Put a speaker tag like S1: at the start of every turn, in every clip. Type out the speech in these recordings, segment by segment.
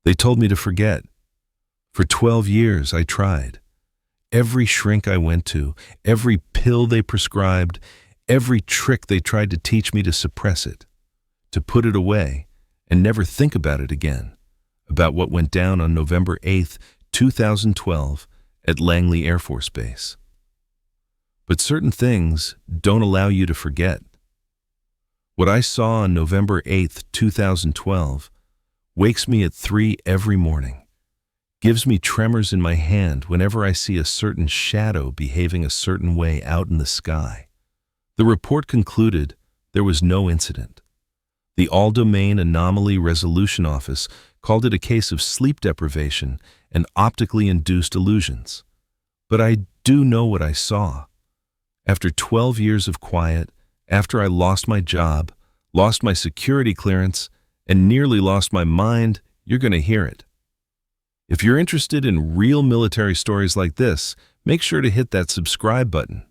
S1: They told me to forget. For 12 years I tried. Every shrink I went to, every pill they prescribed, every trick they tried to teach me to suppress it, to put it away and never think about it again, about what went down on November 8th, 2012 at Langley Air Force Base. But certain things don't allow you to forget. What I saw on November 8th, 2012 wakes me at 3 every morning, gives me tremors in my hand whenever I see a certain shadow behaving a certain way out in the sky. The report concluded there was no incident. The All-Domain Anomaly Resolution Office called it a case of sleep deprivation and optically induced illusions. But I do know what I saw. After 12 years of quiet, after I lost my job, lost my security clearance, and nearly lost my mind, you're going to hear it. If you're interested in real military stories like this, make sure to hit that subscribe button.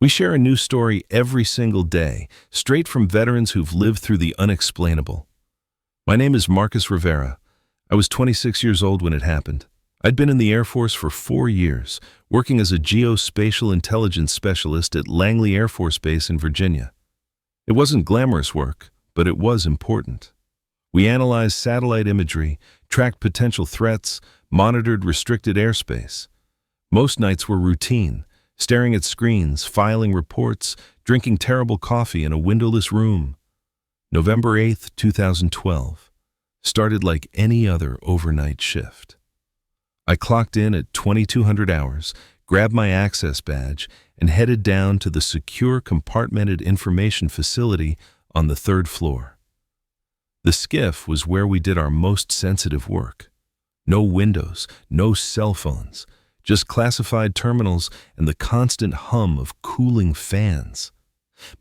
S1: We share a new story every single day, straight from veterans who've lived through the unexplainable. My name is Marcus Rivera. I was 26 years old when it happened. I'd been in the Air Force for 4 years, working as a geospatial intelligence specialist at Langley Air Force Base in Virginia. It wasn't glamorous work, but it was important. We analyzed satellite imagery, tracked potential threats, monitored restricted airspace. Most nights were routine, staring at screens, filing reports, drinking terrible coffee in a windowless room. November 8th, 2012, started like any other overnight shift. I clocked in at 2200 hours, grabbed my access badge, and headed down to the secure compartmented information facility on the 3rd floor. The SCIF was where we did our most sensitive work. No windows, no cell phones, just classified terminals and the constant hum of cooling fans.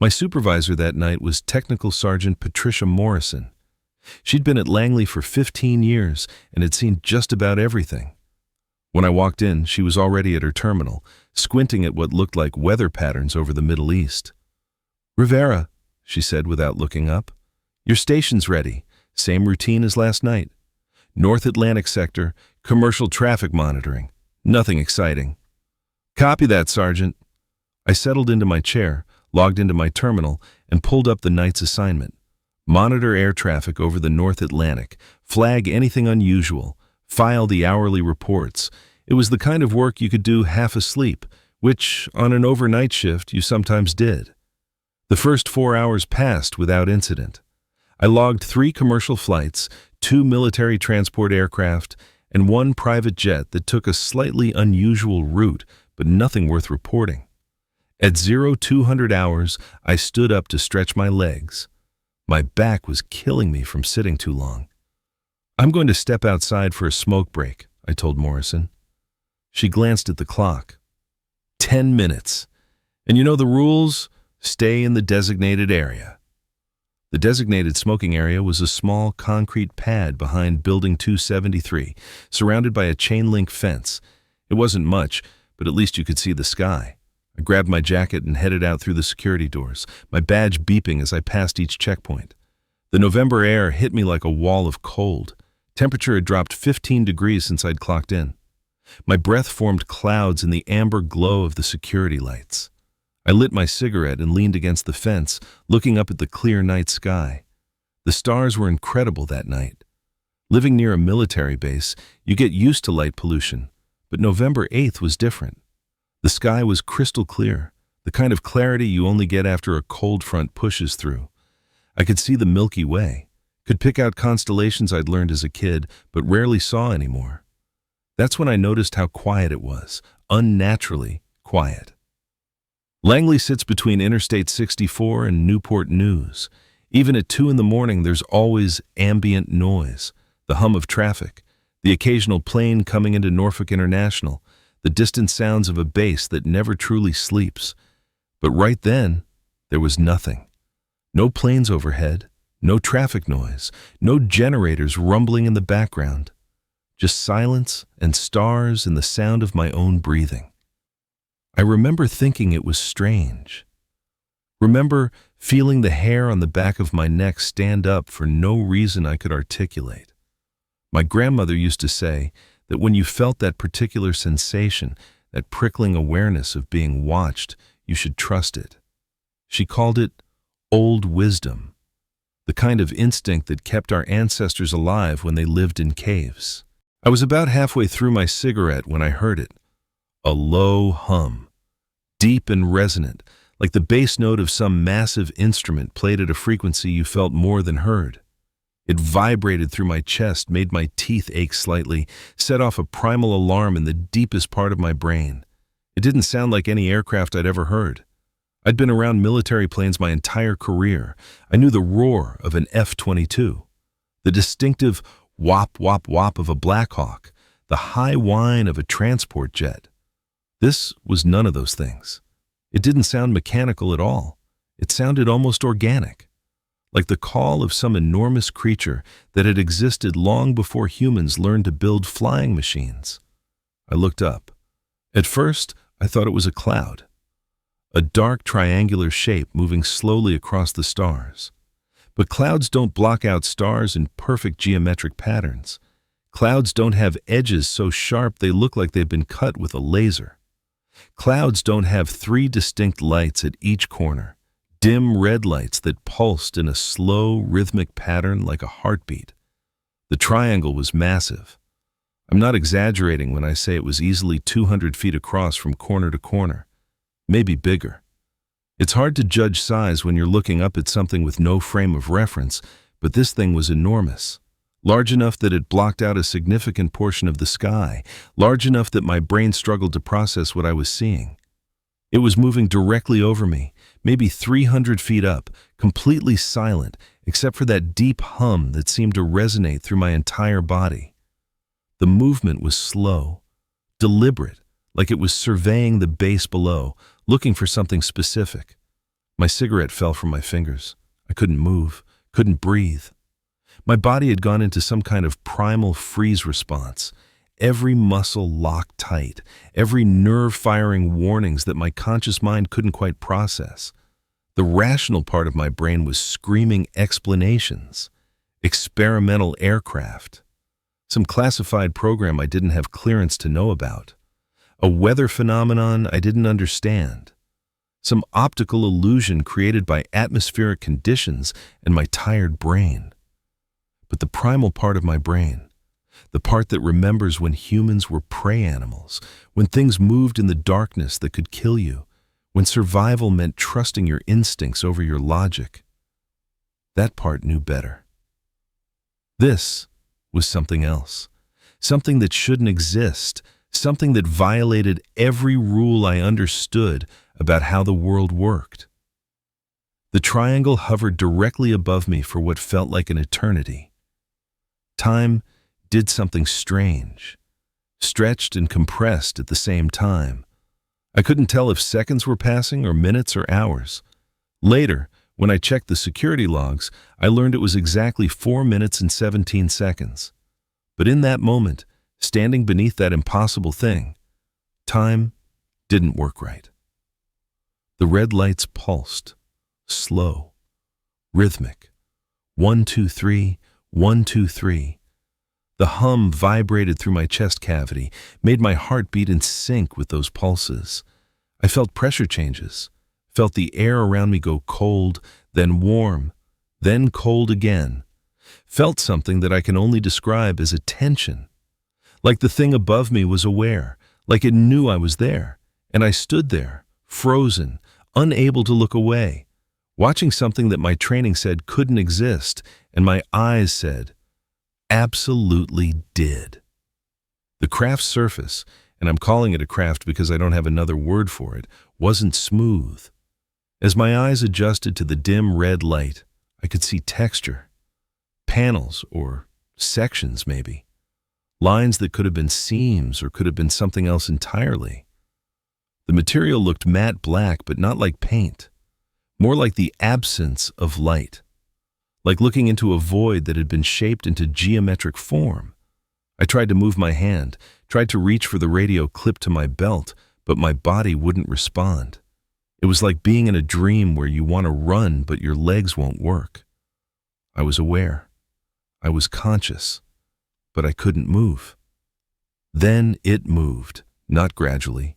S1: My supervisor that night was Technical Sergeant Patricia Morrison. She'd been at Langley for 15 years and had seen just about everything. When I walked in, she was already at her terminal, squinting at what looked like weather patterns over the Middle East. "Rivera," she said without looking up, "your station's ready. Same routine as last night. North Atlantic sector, commercial traffic monitoring. Nothing exciting." "Copy that, Sergeant." I settled into my chair, logged into my terminal, and pulled up the night's assignment. Monitor air traffic over the North Atlantic, flag anything unusual, file the hourly reports. It was the kind of work you could do half asleep, which, on an overnight shift, you sometimes did. The first 4 hours passed without incident. I logged 3 commercial flights, 2 military transport aircraft, and 1 private jet that took a slightly unusual route, but nothing worth reporting. At 0200 hours, I stood up to stretch my legs. My back was killing me from sitting too long. "I'm going to step outside for a smoke break," I told Morrison. She glanced at the clock. 10 minutes. "And you know the rules? Stay in the designated area." The designated smoking area was a small concrete pad behind Building 273, surrounded by a chain-link fence. It wasn't much, but at least you could see the sky. I grabbed my jacket and headed out through the security doors, my badge beeping as I passed each checkpoint. The November air hit me like a wall of cold. Temperature had dropped 15 degrees since I'd clocked in. My breath formed clouds in the amber glow of the security lights. I lit my cigarette and leaned against the fence, looking up at the clear night sky. The stars were incredible that night. Living near a military base, you get used to light pollution, but November 8th was different. The sky was crystal clear, the kind of clarity you only get after a cold front pushes through. I could see the Milky Way, could pick out constellations I'd learned as a kid, but rarely saw anymore. That's when I noticed how quiet it was, unnaturally quiet. Langley sits between Interstate 64 and Newport News. Even at 2 in the morning, there's always ambient noise, the hum of traffic, the occasional plane coming into Norfolk International, the distant sounds of a base that never truly sleeps. But right then, there was nothing. No planes overhead, no traffic noise, no generators rumbling in the background. Just silence and stars and the sound of my own breathing. I remember thinking it was strange. Remember feeling the hair on the back of my neck stand up for no reason I could articulate. My grandmother used to say that when you felt that particular sensation, that prickling awareness of being watched, you should trust it. She called it old wisdom, the kind of instinct that kept our ancestors alive when they lived in caves. I was about halfway through my cigarette when I heard it. A low hum, deep and resonant, like the bass note of some massive instrument played at a frequency you felt more than heard. It vibrated through my chest, made my teeth ache slightly, set off a primal alarm in the deepest part of my brain. It didn't sound like any aircraft I'd ever heard. I'd been around military planes my entire career. I knew the roar of an F-22, the distinctive whop, whop, whop of a Black Hawk, the high whine of a transport jet. This was none of those things. It didn't sound mechanical at all. It sounded almost organic, like the call of some enormous creature that had existed long before humans learned to build flying machines. I looked up. At first, I thought it was a cloud, a dark triangular shape moving slowly across the stars. But clouds don't block out stars in perfect geometric patterns. Clouds don't have edges so sharp they look like they've been cut with a laser. Clouds don't have three distinct lights at each corner, dim red lights that pulsed in a slow, rhythmic pattern like a heartbeat. The triangle was massive. I'm not exaggerating when I say it was easily 200 feet across from corner to corner, maybe bigger. It's hard to judge size when you're looking up at something with no frame of reference, but this thing was enormous. Large enough that it blocked out a significant portion of the sky, large enough that my brain struggled to process what I was seeing. It was moving directly over me, maybe 300 feet up, completely silent, except for that deep hum that seemed to resonate through my entire body. The movement was slow, deliberate, like it was surveying the base below, looking for something specific. My cigarette fell from my fingers. I couldn't move, couldn't breathe. My body had gone into some kind of primal freeze response, every muscle locked tight, every nerve firing warnings that my conscious mind couldn't quite process. The rational part of my brain was screaming explanations. Experimental aircraft. Some classified program I didn't have clearance to know about. A weather phenomenon I didn't understand. Some optical illusion created by atmospheric conditions and my tired brain. But the primal part of my brain, the part that remembers when humans were prey animals, when things moved in the darkness that could kill you, when survival meant trusting your instincts over your logic, that part knew better. This was something else, something that shouldn't exist, something that violated every rule I understood about how the world worked. The triangle hovered directly above me for what felt like an eternity. Time did something strange, stretched and compressed at the same time. I couldn't tell if seconds were passing or minutes or hours. Later, when I checked the security logs, I learned it was exactly 4 minutes and 17 seconds. But in that moment, standing beneath that impossible thing, time didn't work right. The red lights pulsed, slow, rhythmic. 1, 2, 3, 1, 2, 3. The hum vibrated through my chest cavity, made my heart beat in sync with those pulses. I felt pressure changes, felt the air around me go cold, then warm, then cold again. Felt something that I can only describe as a tension. Like the thing above me was aware, like it knew I was there, and I stood there, frozen, unable to look away, watching something that my training said couldn't exist, and my eyes said, absolutely did. The craft's surface, and I'm calling it a craft because I don't have another word for it, wasn't smooth. As my eyes adjusted to the dim red light, I could see texture, panels or sections maybe, lines that could have been seams or could have been something else entirely. The material looked matte black, but not like paint, more like the absence of light. Like looking into a void that had been shaped into geometric form. I tried to move my hand, tried to reach for the radio clipped to my belt, but my body wouldn't respond. It was like being in a dream where you want to run, but your legs won't work. I was aware. I was conscious. but I couldn't move. Then it moved, not gradually,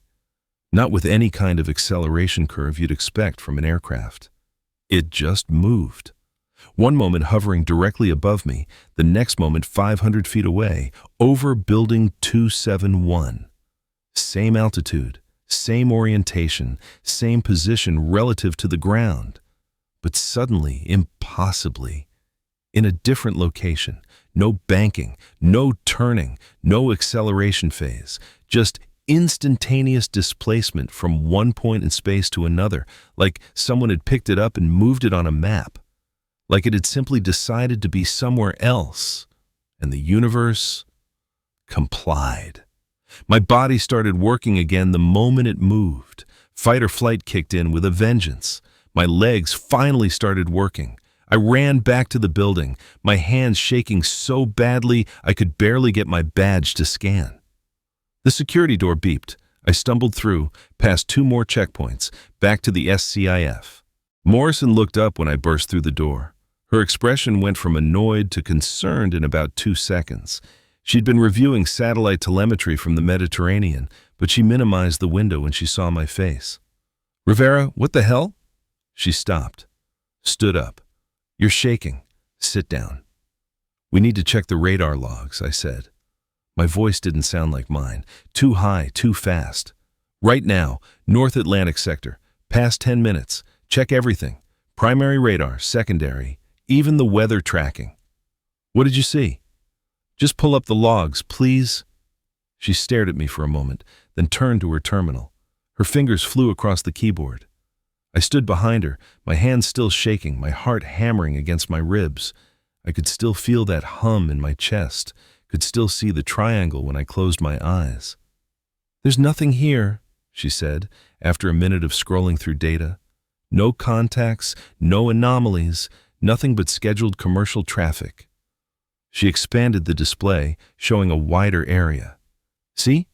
S1: not with any kind of acceleration curve you'd expect from an aircraft. It just moved. One moment hovering directly above me, the next moment 500 feet away, over Building 271. Same altitude, same orientation, same position relative to the ground. But suddenly, impossibly, in a different location, no banking, no turning, no acceleration phase, just instantaneous displacement from one point in space to another, like someone had picked it up and moved it on a map, like it had simply decided to be somewhere else, and the universe complied. My body started working again the moment it moved. Fight or flight kicked in with a vengeance. My legs finally started working. I ran back to the building, my hands shaking so badly I could barely get my badge to scan. The security door beeped. I stumbled through, past 2 more checkpoints, back to the SCIF. Morrison looked up when I burst through the door. Her expression went from annoyed to concerned in about 2 seconds. She'd been reviewing satellite telemetry from the Mediterranean, but she minimized the window when she saw my face. "Rivera, what the hell?" She stopped, stood up. "You're shaking. Sit down." "We need to check the radar logs," I said. My voice didn't sound like mine. Too high, too fast. "Right now, North Atlantic sector. Past 10 minutes. Check everything. Primary radar, secondary, even the weather tracking." "What did you see?" "Just pull up the logs, please." She stared at me for a moment, then turned to her terminal. Her fingers flew across the keyboard. I stood behind her, my hands still shaking, my heart hammering against my ribs. I could still feel that hum in my chest, could still see the triangle when I closed my eyes. "There's nothing here," she said, after a minute of scrolling through data. "No contacts, no anomalies, nothing but scheduled commercial traffic." She expanded the display, showing a wider area. "See?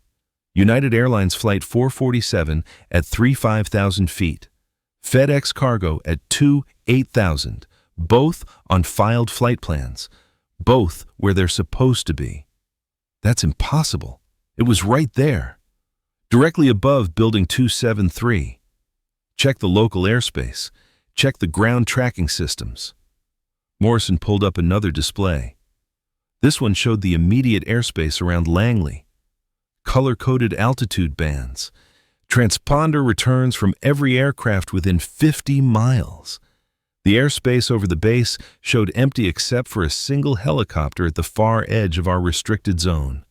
S1: United Airlines Flight 447 at 35,000 feet. FedEx Cargo at 8,000, both on filed flight plans, both where they're supposed to be." That's impossible. It was right there, directly above Building 273. Check the local airspace. Check the ground tracking systems. Morrison pulled up another display. This one showed the immediate airspace around Langley. Color-coded altitude bands. Transponder returns from every aircraft within 50 miles. The airspace over the base showed empty except for a single helicopter at the far edge of our restricted zone.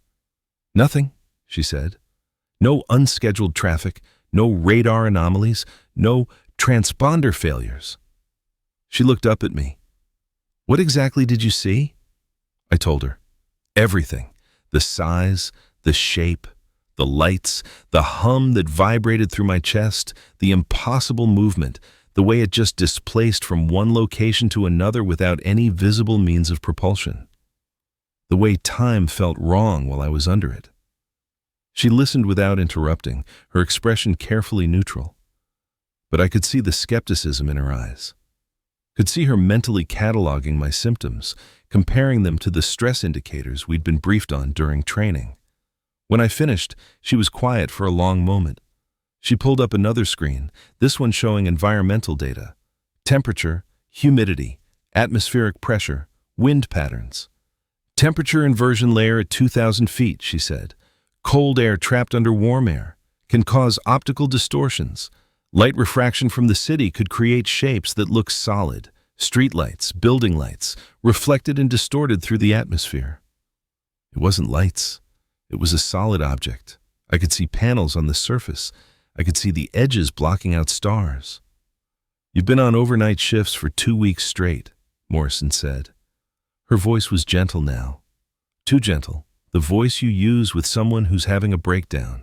S1: "Nothing," she said. "No unscheduled traffic, no radar anomalies, no transponder failures." She looked up at me. "What exactly did you see?" I told her. Everything. The size, the shape, the lights, the hum that vibrated through my chest, the impossible movement, the way it just displaced from one location to another without any visible means of propulsion. The way time felt wrong while I was under it. She listened without interrupting, her expression carefully neutral. But I could see the skepticism in her eyes. Could see her mentally cataloging my symptoms, comparing them to the stress indicators we'd been briefed on during training. When I finished, she was quiet for a long moment. She pulled up another screen, this one showing environmental data. Temperature, humidity, atmospheric pressure, wind patterns. "Temperature inversion layer at 2,000 feet, she said. "Cold air trapped under warm air. Can cause optical distortions. Light refraction from the city could create shapes that look solid. Streetlights, building lights, reflected and distorted through the atmosphere." It wasn't lights. It was a solid object. I could see panels on the surface. I could see the edges blocking out stars. "You've been on overnight shifts for 2 weeks straight," Morrison said. Her voice was gentle now. Too gentle. The voice you use with someone who's having a breakdown.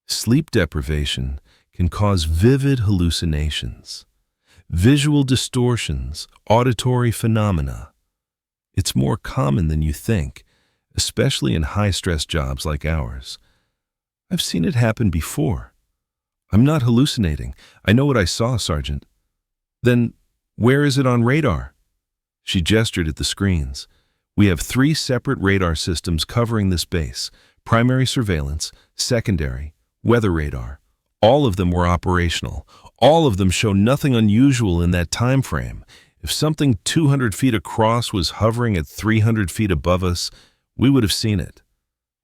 S1: "Sleep deprivation can cause vivid hallucinations, visual distortions, auditory phenomena. It's more common than you think, especially in high-stress jobs like ours. I've seen it happen before. I'm not hallucinating. I know what I saw, Sergeant." "Then where is it on radar?" She gestured at the screens. We have 3 separate radar systems covering this base: primary surveillance, secondary, weather radar. All of them were operational. All of them show nothing unusual in that time frame. If something 200 feet across was hovering at 300 feet above us, we would have seen it.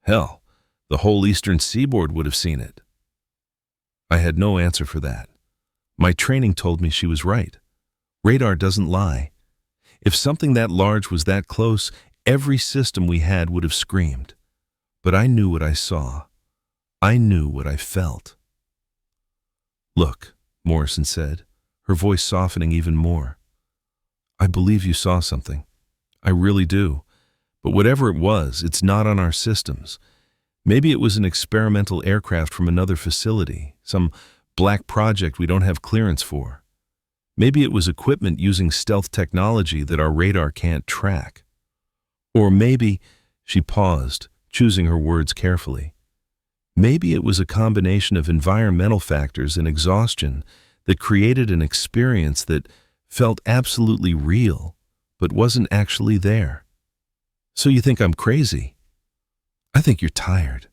S1: Hell, the whole eastern seaboard would have seen it. I had no answer for that. My training told me she was right. Radar doesn't lie. If something that large was that close, every system we had would have screamed. But I knew what I saw. I knew what I felt. "Look," Morrison said, her voice softening even more. "I believe you saw something. I really do. But whatever it was, it's not on our systems. Maybe it was an experimental aircraft from another facility, some black project we don't have clearance for. Maybe it was equipment using stealth technology that our radar can't track. Or maybe," she paused, choosing her words carefully, "maybe it was a combination of environmental factors and exhaustion that created an experience that felt absolutely real, but wasn't actually there. So you think I'm crazy? I think you're tired.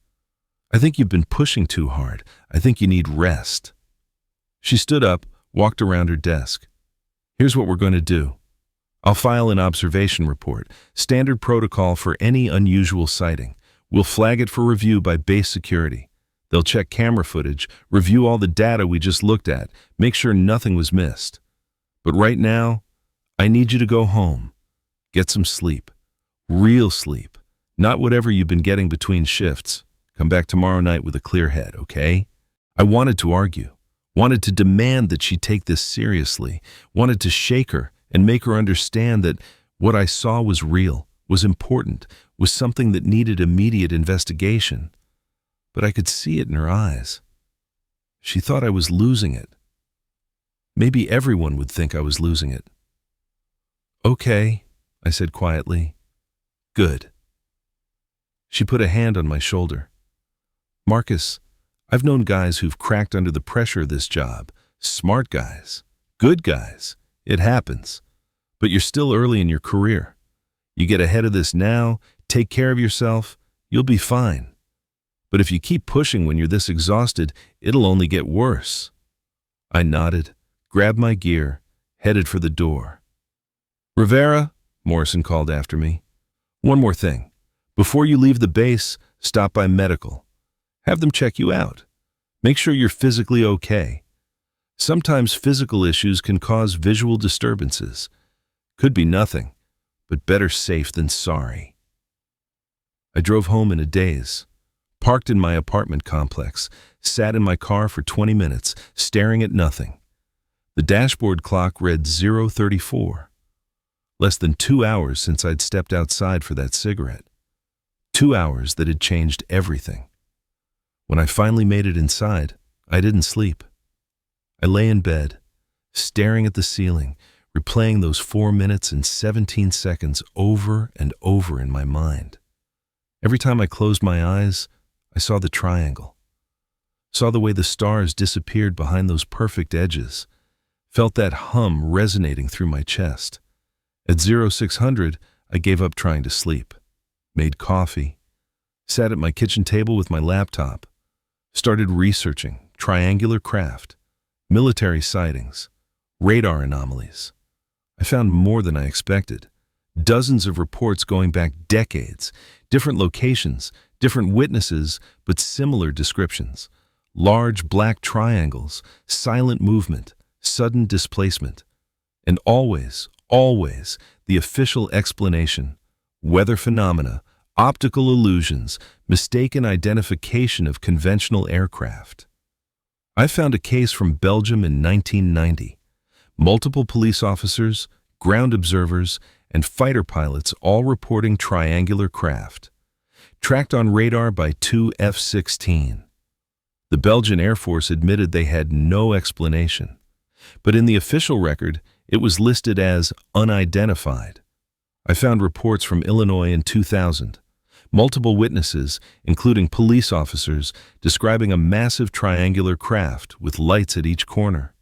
S1: I think you've been pushing too hard. I think you need rest." She stood up, walked around her desk. "Here's what we're going to do. I'll file an observation report, standard protocol for any unusual sighting. We'll flag it for review by base security. They'll check camera footage, review all the data we just looked at, make sure nothing was missed. But right now, I need you to go home. Get some sleep. Real sleep. Not whatever you've been getting between shifts. Come back tomorrow night with a clear head, okay?" I wanted to argue, wanted to demand that she take this seriously, wanted to shake her and make her understand that what I saw was real, was important, was something that needed immediate investigation. But I could see it in her eyes. She thought I was losing it. Maybe everyone would think I was losing it. "Okay," I said quietly. "Good." She put a hand on my shoulder. "Marcus, I've known guys who've cracked under the pressure of this job. Smart guys. Good guys. It happens. But you're still early in your career. You get ahead of this now, take care of yourself, you'll be fine. But if you keep pushing when you're this exhausted, it'll only get worse." I nodded, grabbed my gear, headed for the door. "Rivera," Morrison called after me, "one more thing. Before you leave the base, stop by medical. Have them check you out. Make sure you're physically okay. Sometimes physical issues can cause visual disturbances. Could be nothing, but better safe than sorry." I drove home in a daze, parked in my apartment complex, sat in my car for 20 minutes, staring at nothing. The dashboard clock read 0:34. Less than 2 hours since I'd stepped outside for that cigarette. 2 hours that had changed everything. When I finally made it inside, I didn't sleep. I lay in bed, staring at the ceiling, replaying those 4 minutes and 17 seconds over and over in my mind. Every time I closed my eyes, I saw the triangle. Saw the way the stars disappeared behind those perfect edges. Felt that hum resonating through my chest. At 0600, I gave up trying to sleep. Made coffee. Sat at my kitchen table with my laptop. Started researching triangular craft, military sightings, radar anomalies. I found more than I expected. Dozens of reports going back decades, different locations, different witnesses, but similar descriptions. Large black triangles, silent movement, sudden displacement. And always, always, the official explanation: weather phenomena, optical illusions, mistaken identification of conventional aircraft. I found a case from Belgium in 1990. Multiple police officers, ground observers, and fighter pilots all reporting triangular craft, tracked on radar by 2 F-16. The Belgian Air Force admitted they had no explanation, but in the official record, it was listed as unidentified. I found reports from Illinois in 2000. Multiple witnesses, including police officers, describing a massive triangular craft with lights at each corner.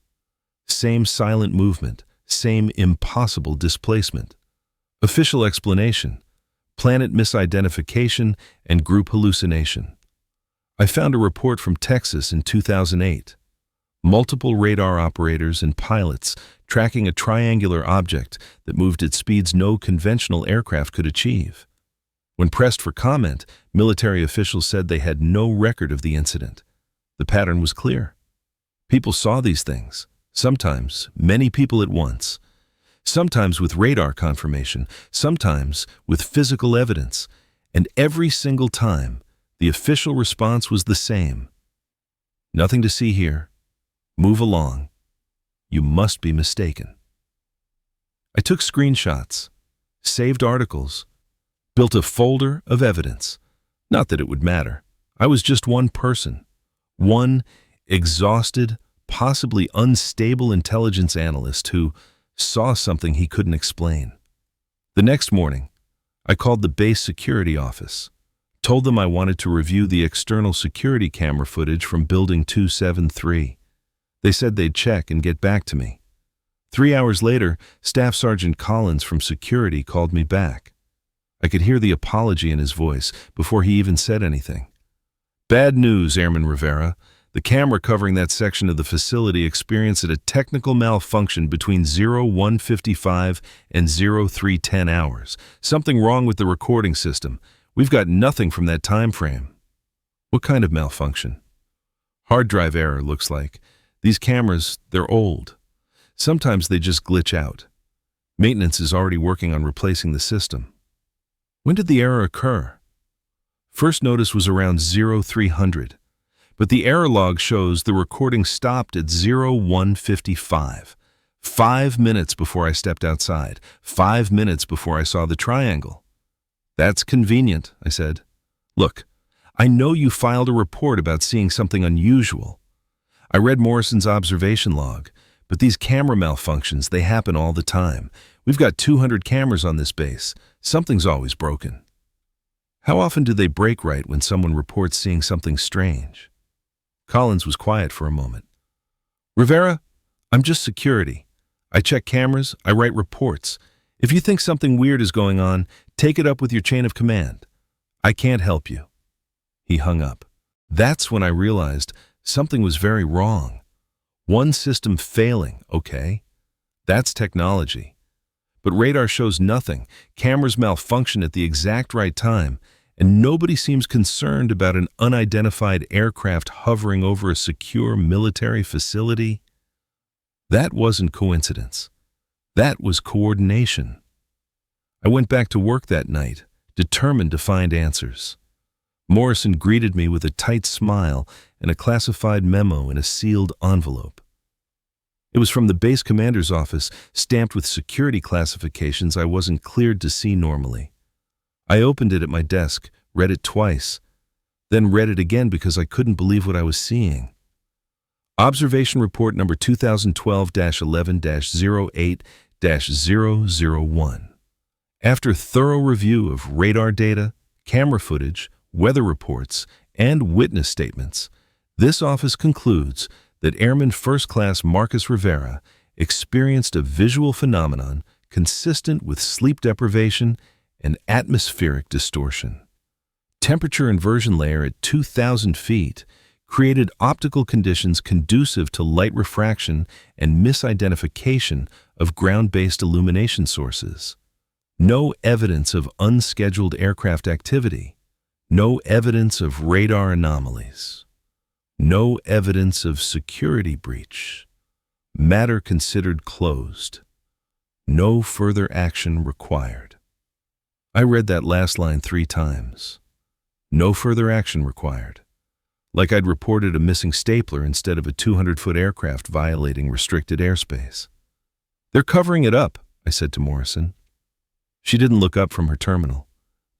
S1: Same silent movement, same impossible displacement. Official explanation: planet misidentification, and group hallucination. I found a report from Texas in 2008. Multiple radar operators and pilots tracking a triangular object that moved at speeds no conventional aircraft could achieve. When pressed for comment, military officials said they had no record of the incident. The pattern was clear. People saw these things, sometimes many people at once, sometimes with radar confirmation, sometimes with physical evidence, and every single time, the official response was the same. Nothing to see here. Move along. You must be mistaken. I took screenshots, saved articles, built a folder of evidence. Not that it would matter. I was just one person, one exhausted, possibly unstable intelligence analyst who saw something he couldn't explain. The next morning, I called the base security office, told them I wanted to review the external security camera footage from Building 273. They said they'd check and get back to me. 3 hours later, Staff Sergeant Collins from security called me back. I could hear the apology in his voice before he even said anything. Bad news, Airman Rivera. The camera covering that section of the facility experienced a technical malfunction between 01:55 and 03:10 hours. Something wrong with the recording system. We've got nothing from that time frame. What kind of malfunction? Hard drive error, looks like. These cameras, they're old. Sometimes they just glitch out. Maintenance is already working on replacing the system. When did the error occur? First notice was around 0300, but the error log shows the recording stopped at 01:55, 5 minutes before I stepped outside, 5 minutes before I saw the triangle. That's convenient, I said. Look, I know you filed a report about seeing something unusual. I read Morrison's observation log, but these camera malfunctions, they happen all the time. We've got 200 cameras on this base. Something's always broken. How often do they break right when someone reports seeing something strange? Collins was quiet for a moment. Rivera, I'm just security. I check cameras, I write reports. If you think something weird is going on, take it up with your chain of command. I can't help you. He hung up. That's when I realized something was very wrong. One system failing, okay. That's technology. But radar shows nothing. Cameras malfunction at the exact right time, and nobody seems concerned about an unidentified aircraft hovering over a secure military facility. That wasn't coincidence. That was coordination. I went back to work that night, determined to find answers. Morrison greeted me with a tight smile and a classified memo in a sealed envelope. It was from the base commander's office, stamped with security classifications I wasn't cleared to see normally. I opened it at my desk, read it twice, then read it again because I couldn't believe what I was seeing. Observation Report number 2012-11-08-001. After thorough review of radar data, camera footage, weather reports, and witness statements, this office concludes that Airman First Class Marcus Rivera experienced a visual phenomenon consistent with sleep deprivation and atmospheric distortion. Temperature inversion layer at 2,000 feet created optical conditions conducive to light refraction and misidentification of ground-based illumination sources. No evidence of unscheduled aircraft activity. No evidence of radar anomalies. No evidence of security breach. Matter considered closed. No further action required. I read that last line 3 times. No further action required. Like I'd reported a missing stapler instead of a 200-foot aircraft violating restricted airspace. They're covering it up, I said to Morrison. She didn't look up from her terminal.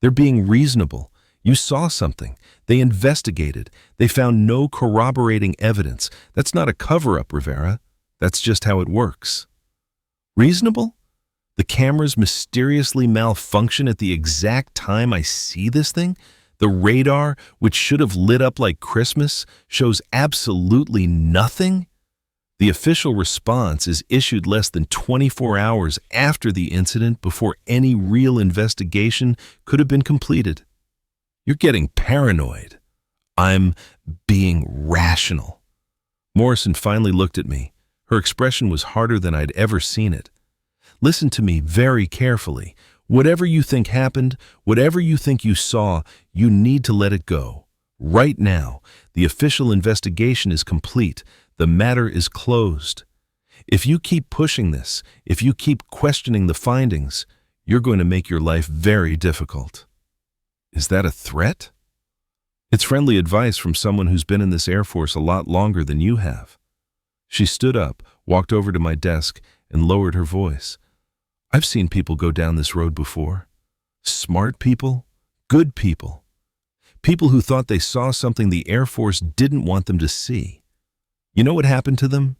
S1: They're being reasonable. You saw something. They investigated. They found no corroborating evidence. That's not a cover-up, Rivera. That's just how it works. Reasonable? The cameras mysteriously malfunction at the exact time I see this thing? The radar, which should have lit up like Christmas, shows absolutely nothing? The official response is issued less than 24 hours after the incident before any real investigation could have been completed. You're getting paranoid. I'm being rational. Morrison finally looked at me. Her expression was harder than I'd ever seen it. Listen to me very carefully. Whatever you think happened, whatever you think you saw, you need to let it go. Right now, the official investigation is complete. The matter is closed. If you keep pushing this, if you keep questioning the findings, you're going to make your life very difficult. Is that a threat? It's friendly advice from someone who's been in this Air Force a lot longer than you have. She stood up, walked over to my desk, and lowered her voice. I've seen people go down this road before. Smart people, good people. People who thought they saw something the Air Force didn't want them to see. You know what happened to them?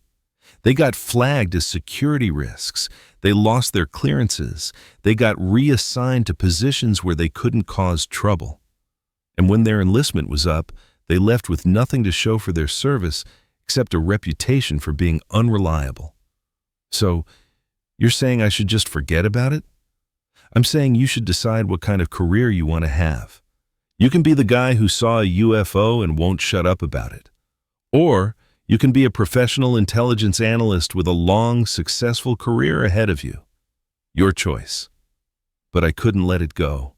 S1: They got flagged as security risks. They lost their clearances. They got reassigned to positions where they couldn't cause trouble. And when their enlistment was up, they left with nothing to show for their service except a reputation for being unreliable. So, you're saying I should just forget about it? I'm saying you should decide what kind of career you want to have. You can be the guy who saw a UFO and won't shut up about it. Or you can be a professional intelligence analyst with a long, successful career ahead of you. Your choice. But I couldn't let it go.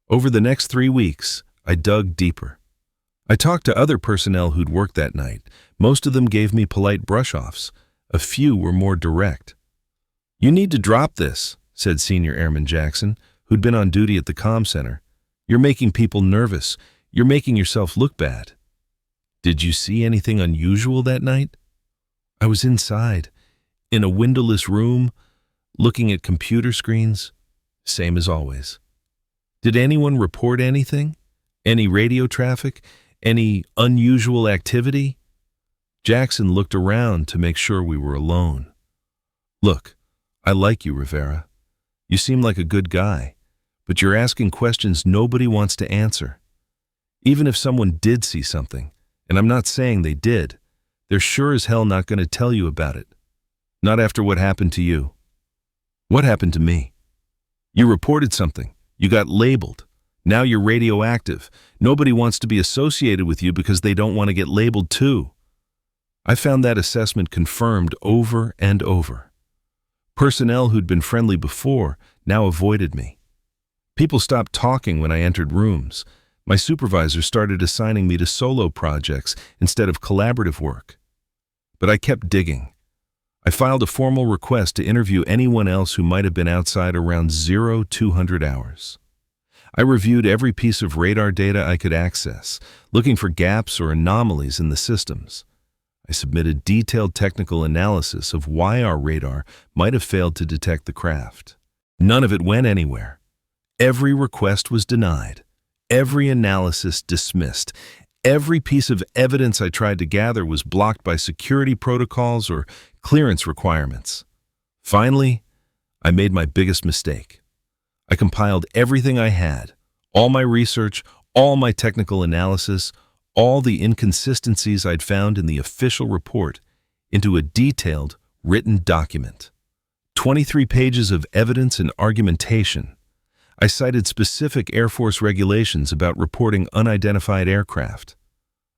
S1: Over the next 3 weeks, I dug deeper. I talked to other personnel who'd worked that night. Most of them gave me polite brush-offs. A few were more direct. You need to drop this, said Senior Airman Jackson, who'd been on duty at the comm center. You're making people nervous. You're making yourself look bad. Did you see anything unusual that night? I was inside, in a windowless room, looking at computer screens, same as always. Did anyone report anything? Any radio traffic? Any unusual activity? Jackson looked around to make sure we were alone. Look, I like you, Rivera. You seem like a good guy, but you're asking questions nobody wants to answer. Even if someone did see something, and I'm not saying they did, they're sure as hell not going to tell you about it. Not after what happened to you. What happened to me? You reported something. You got labeled. Now you're radioactive. Nobody wants to be associated with you because they don't want to get labeled too. I found that assessment confirmed over and over. Personnel who'd been friendly before now avoided me. People stopped talking when I entered rooms. My supervisor started assigning me to solo projects instead of collaborative work. But I kept digging. I filed a formal request to interview anyone else who might have been outside around 0200 hours. I reviewed every piece of radar data I could access, looking for gaps or anomalies in the systems. I submitted detailed technical analysis of why our radar might have failed to detect the craft. None of it went anywhere. Every request was denied. Every analysis dismissed. Every piece of evidence I tried to gather was blocked by security protocols or clearance requirements. Finally, I made my biggest mistake. I compiled everything I had, all my research, all my technical analysis, all the inconsistencies I'd found in the official report, into a detailed, written document. 23 pages of evidence and argumentation. I cited specific Air Force regulations about reporting unidentified aircraft.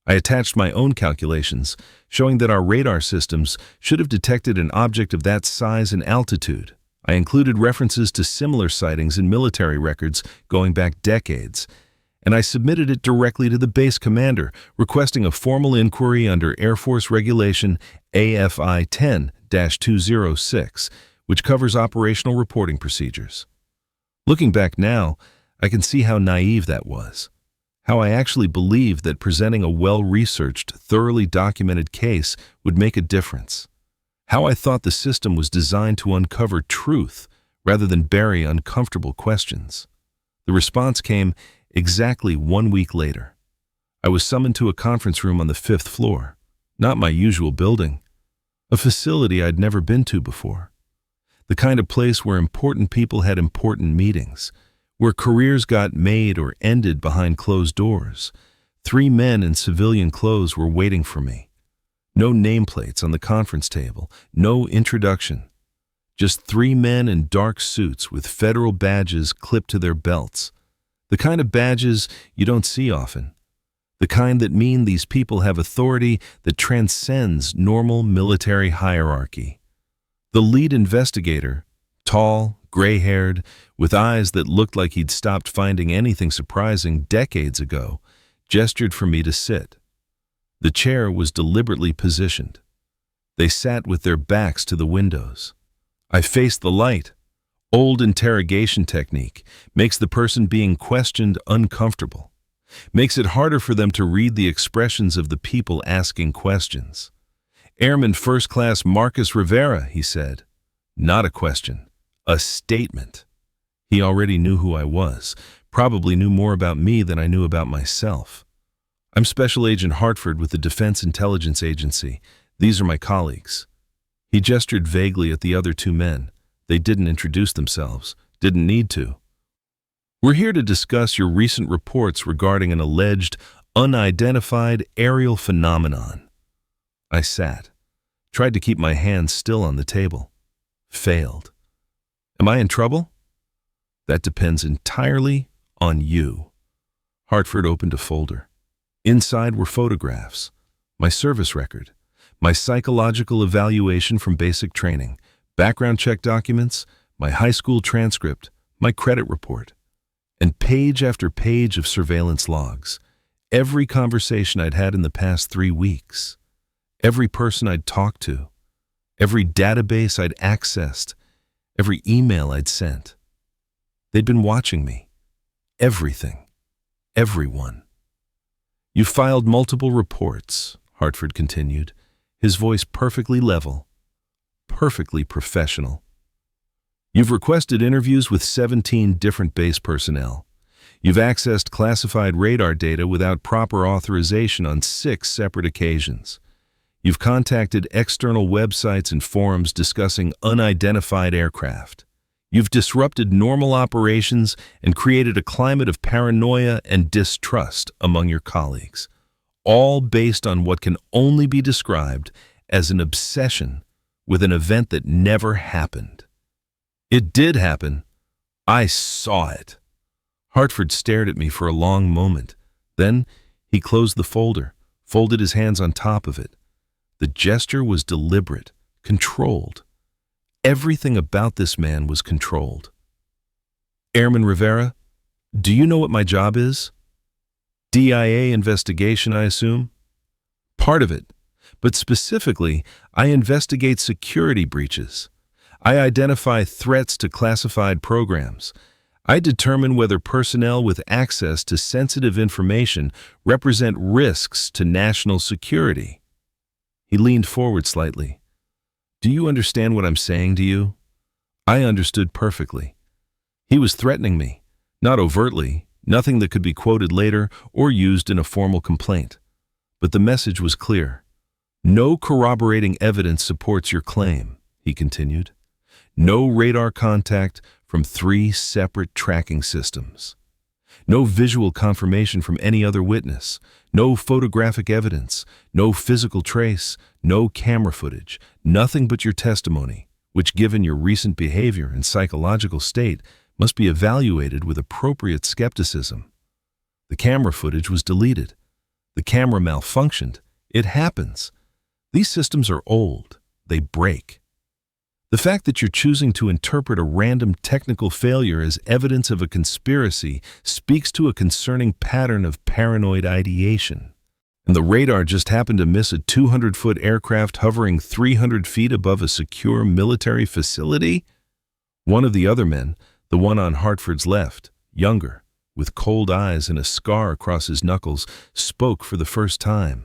S1: I attached my own calculations, showing that our radar systems should have detected an object of that size and altitude. I included references to similar sightings in military records going back decades, and I submitted it directly to the base commander, requesting a formal inquiry under Air Force Regulation AFI 10-206, which covers operational reporting procedures. Looking back now, I can see how naive that was. How I actually believed that presenting a well-researched, thoroughly documented case would make a difference. How I thought the system was designed to uncover truth rather than bury uncomfortable questions. The response came exactly 1 week later. I was summoned to a conference room on the 5th floor, not my usual building, a facility I'd never been to before. The kind of place where important people had important meetings, where careers got made or ended behind closed doors. 3 men in civilian clothes were waiting for me. No nameplates on the conference table, no introduction. Just 3 men in dark suits with federal badges clipped to their belts. The kind of badges you don't see often. The kind that mean these people have authority that transcends normal military hierarchy. The lead investigator, tall, gray-haired, with eyes that looked like he'd stopped finding anything surprising decades ago, gestured for me to sit. The chair was deliberately positioned. They sat with their backs to the windows. I faced the light. Old interrogation technique makes the person being questioned uncomfortable, makes it harder for them to read the expressions of the people asking questions. "Airman First Class Marcus Rivera," he said. Not a question, a statement. He already knew who I was, probably knew more about me than I knew about myself. "I'm Special Agent Hartford with the Defense Intelligence Agency. These are my colleagues." He gestured vaguely at the other 2 men. They didn't introduce themselves, didn't need to. "We're here to discuss your recent reports regarding an alleged, unidentified aerial phenomenon." I sat, tried to keep my hands still on the table. Failed. "Am I in trouble?" "That depends entirely on you." Hartford opened a folder. Inside were photographs, my service record, my psychological evaluation from basic training, background check documents, my high school transcript, my credit report, and page after page of surveillance logs. Every conversation I'd had in the past 3 weeks, every person I'd talked to, every database I'd accessed, every email I'd sent. They'd been watching me. Everything. Everyone. "You filed multiple reports," Hartford continued, his voice perfectly level, perfectly professional. "You've requested interviews with 17 different base personnel. You've accessed classified radar data without proper authorization on 6 separate occasions. You've contacted external websites and forums discussing unidentified aircraft. You've disrupted normal operations and created a climate of paranoia and distrust among your colleagues, all based on what can only be described as an obsession with an event that never happened. It did happen. I saw it." Hartford stared at me for a long moment. Then he closed the folder, folded his hands on top of it. The gesture was deliberate, controlled. Everything about this man was controlled. "Airman Rivera, do you know what my job is?" "DIA investigation, I assume?" "Part of it, but specifically, I investigate security breaches. I identify threats to classified programs. I determine whether personnel with access to sensitive information represent risks to national security." He leaned forward slightly. "Do you understand what I'm saying to you?" I understood perfectly. He was threatening me, not overtly, nothing that could be quoted later or used in a formal complaint. But the message was clear. "No corroborating evidence supports your claim," he continued. "No radar contact from 3 separate tracking systems. No visual confirmation from any other witness. No photographic evidence. No physical trace. No camera footage. Nothing but your testimony, which, given your recent behavior and psychological state, must be evaluated with appropriate skepticism." The camera footage was deleted. The camera malfunctioned. It happens. These systems are old. They break. The fact that you're choosing to interpret a random technical failure as evidence of a conspiracy speaks to a concerning pattern of paranoid ideation. And the radar just happened to miss a 200-foot aircraft hovering 300 feet above a secure military facility? One of the other men, the one on Hartford's left, younger, with cold eyes and a scar across his knuckles, spoke for the first time.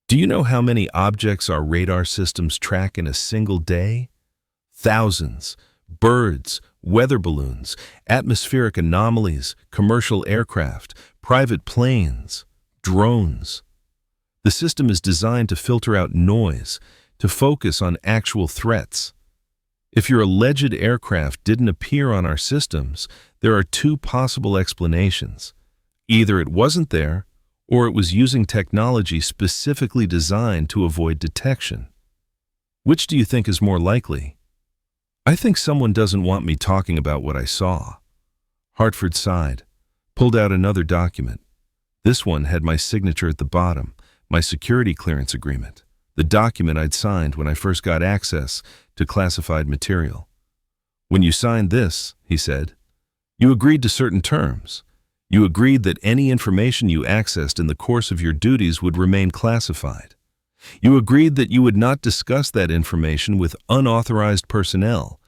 S1: "Do you know how many objects our radar systems track in a single day? Thousands. Birds, weather balloons, atmospheric anomalies, commercial aircraft, private planes, drones. The system is designed to filter out noise, to focus on actual threats. If your alleged aircraft didn't appear on our systems, there are 2 possible explanations. Either it wasn't there, or it was using technology specifically designed to avoid detection. Which do you think is more likely? I think someone doesn't want me talking about what I saw. Hartford sighed, pulled out another document. This one had my signature at the bottom, my security clearance agreement, the document I'd signed when I first got access to classified material. When you signed this, he said, you agreed to certain terms. You agreed that any information you accessed in the course of your duties would remain classified. You agreed that you would not discuss that information with unauthorized personnel.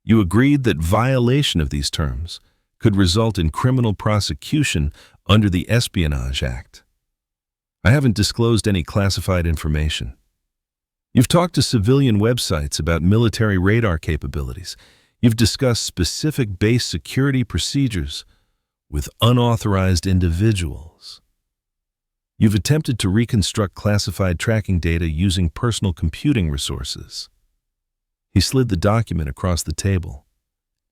S1: You agreed that violation of these terms could result in criminal prosecution under the Espionage Act. I haven't disclosed any classified information. You've talked to civilian websites about military radar capabilities. You've discussed specific base security procedures with unauthorized individuals. You've attempted to reconstruct classified tracking data using personal computing resources. He slid the document across the table.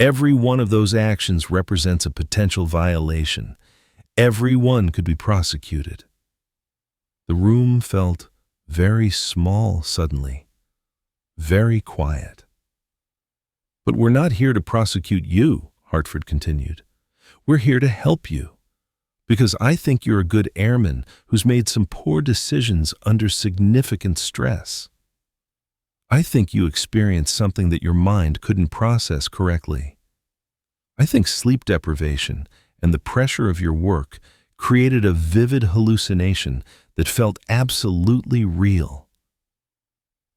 S1: Every one of those actions represents a potential violation. Every one could be prosecuted. The room felt very small suddenly, very quiet. But we're not here to prosecute you, Hartford continued. We're here to help you, because I think you're a good airman who's made some poor decisions under significant stress. I think you experienced something that your mind couldn't process correctly. I think sleep deprivation and the pressure of your work created a vivid hallucination that felt absolutely real.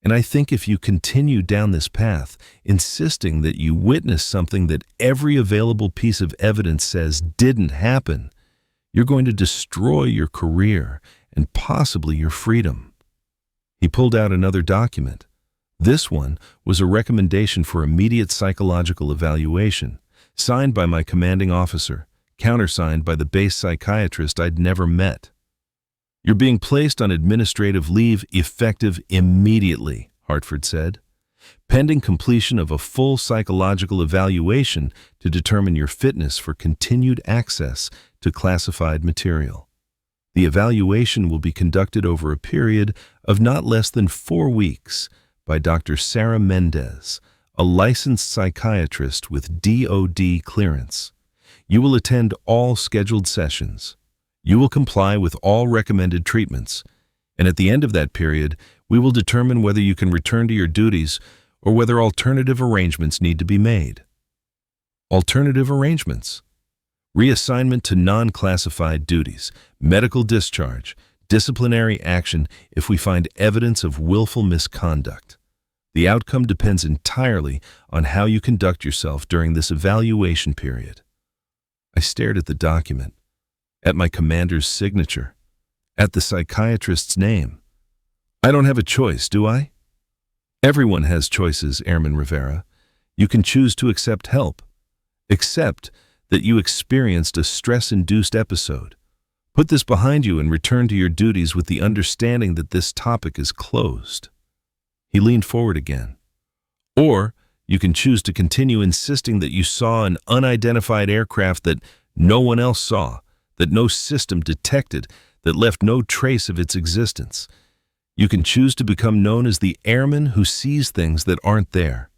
S1: And I think if you continue down this path, insisting that you witnessed something that every available piece of evidence says didn't happen, you're going to destroy your career and possibly your freedom. He pulled out another document. This one was a recommendation for immediate psychological evaluation, signed by my commanding officer, countersigned by the base psychiatrist I'd never met. You're being placed on administrative leave effective immediately, Hartford said, pending completion of a full psychological evaluation to determine your fitness for continued access to classified material. The evaluation will be conducted over a period of not less than 4 weeks by Dr. Sarah Mendez, a licensed psychiatrist with DOD clearance. You will attend all scheduled sessions. You will comply with all recommended treatments, and at the end of that period, we will determine whether you can return to your duties or whether alternative arrangements need to be made. Alternative arrangements: reassignment to non-classified duties, medical discharge, disciplinary action if we find evidence of willful misconduct. The outcome depends entirely on how you conduct yourself during this evaluation period. I stared at the document, at my commander's signature, at the psychiatrist's name. I don't have a choice, do I? Everyone has choices, Airman Rivera. You can choose to accept help. Accept that you experienced a stress-induced episode. Put this behind you and return to your duties with the understanding that this topic is closed. He leaned forward again. Or you can choose to continue insisting that you saw an unidentified aircraft that no one else saw, that no system detected, that left no trace of its existence. You can choose to become known as the airman who sees things that aren't there.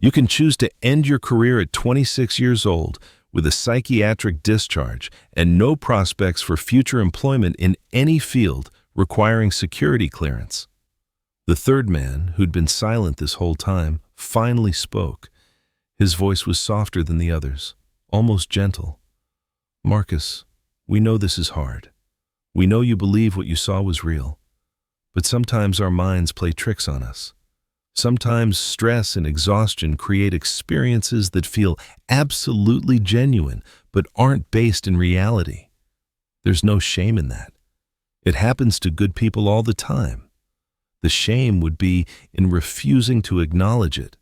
S1: You can choose to end your career at 26 years old with a psychiatric discharge and no prospects for future employment in any field requiring security clearance. The third man, who'd been silent this whole time, finally spoke. His voice was softer than the others, almost gentle. Marcus, we know this is hard. We know you believe what you saw was real. But sometimes our minds play tricks on us. Sometimes stress and exhaustion create experiences that feel absolutely genuine, but aren't based in reality. There's no shame in that. It happens to good people all the time. The shame would be in refusing to acknowledge it,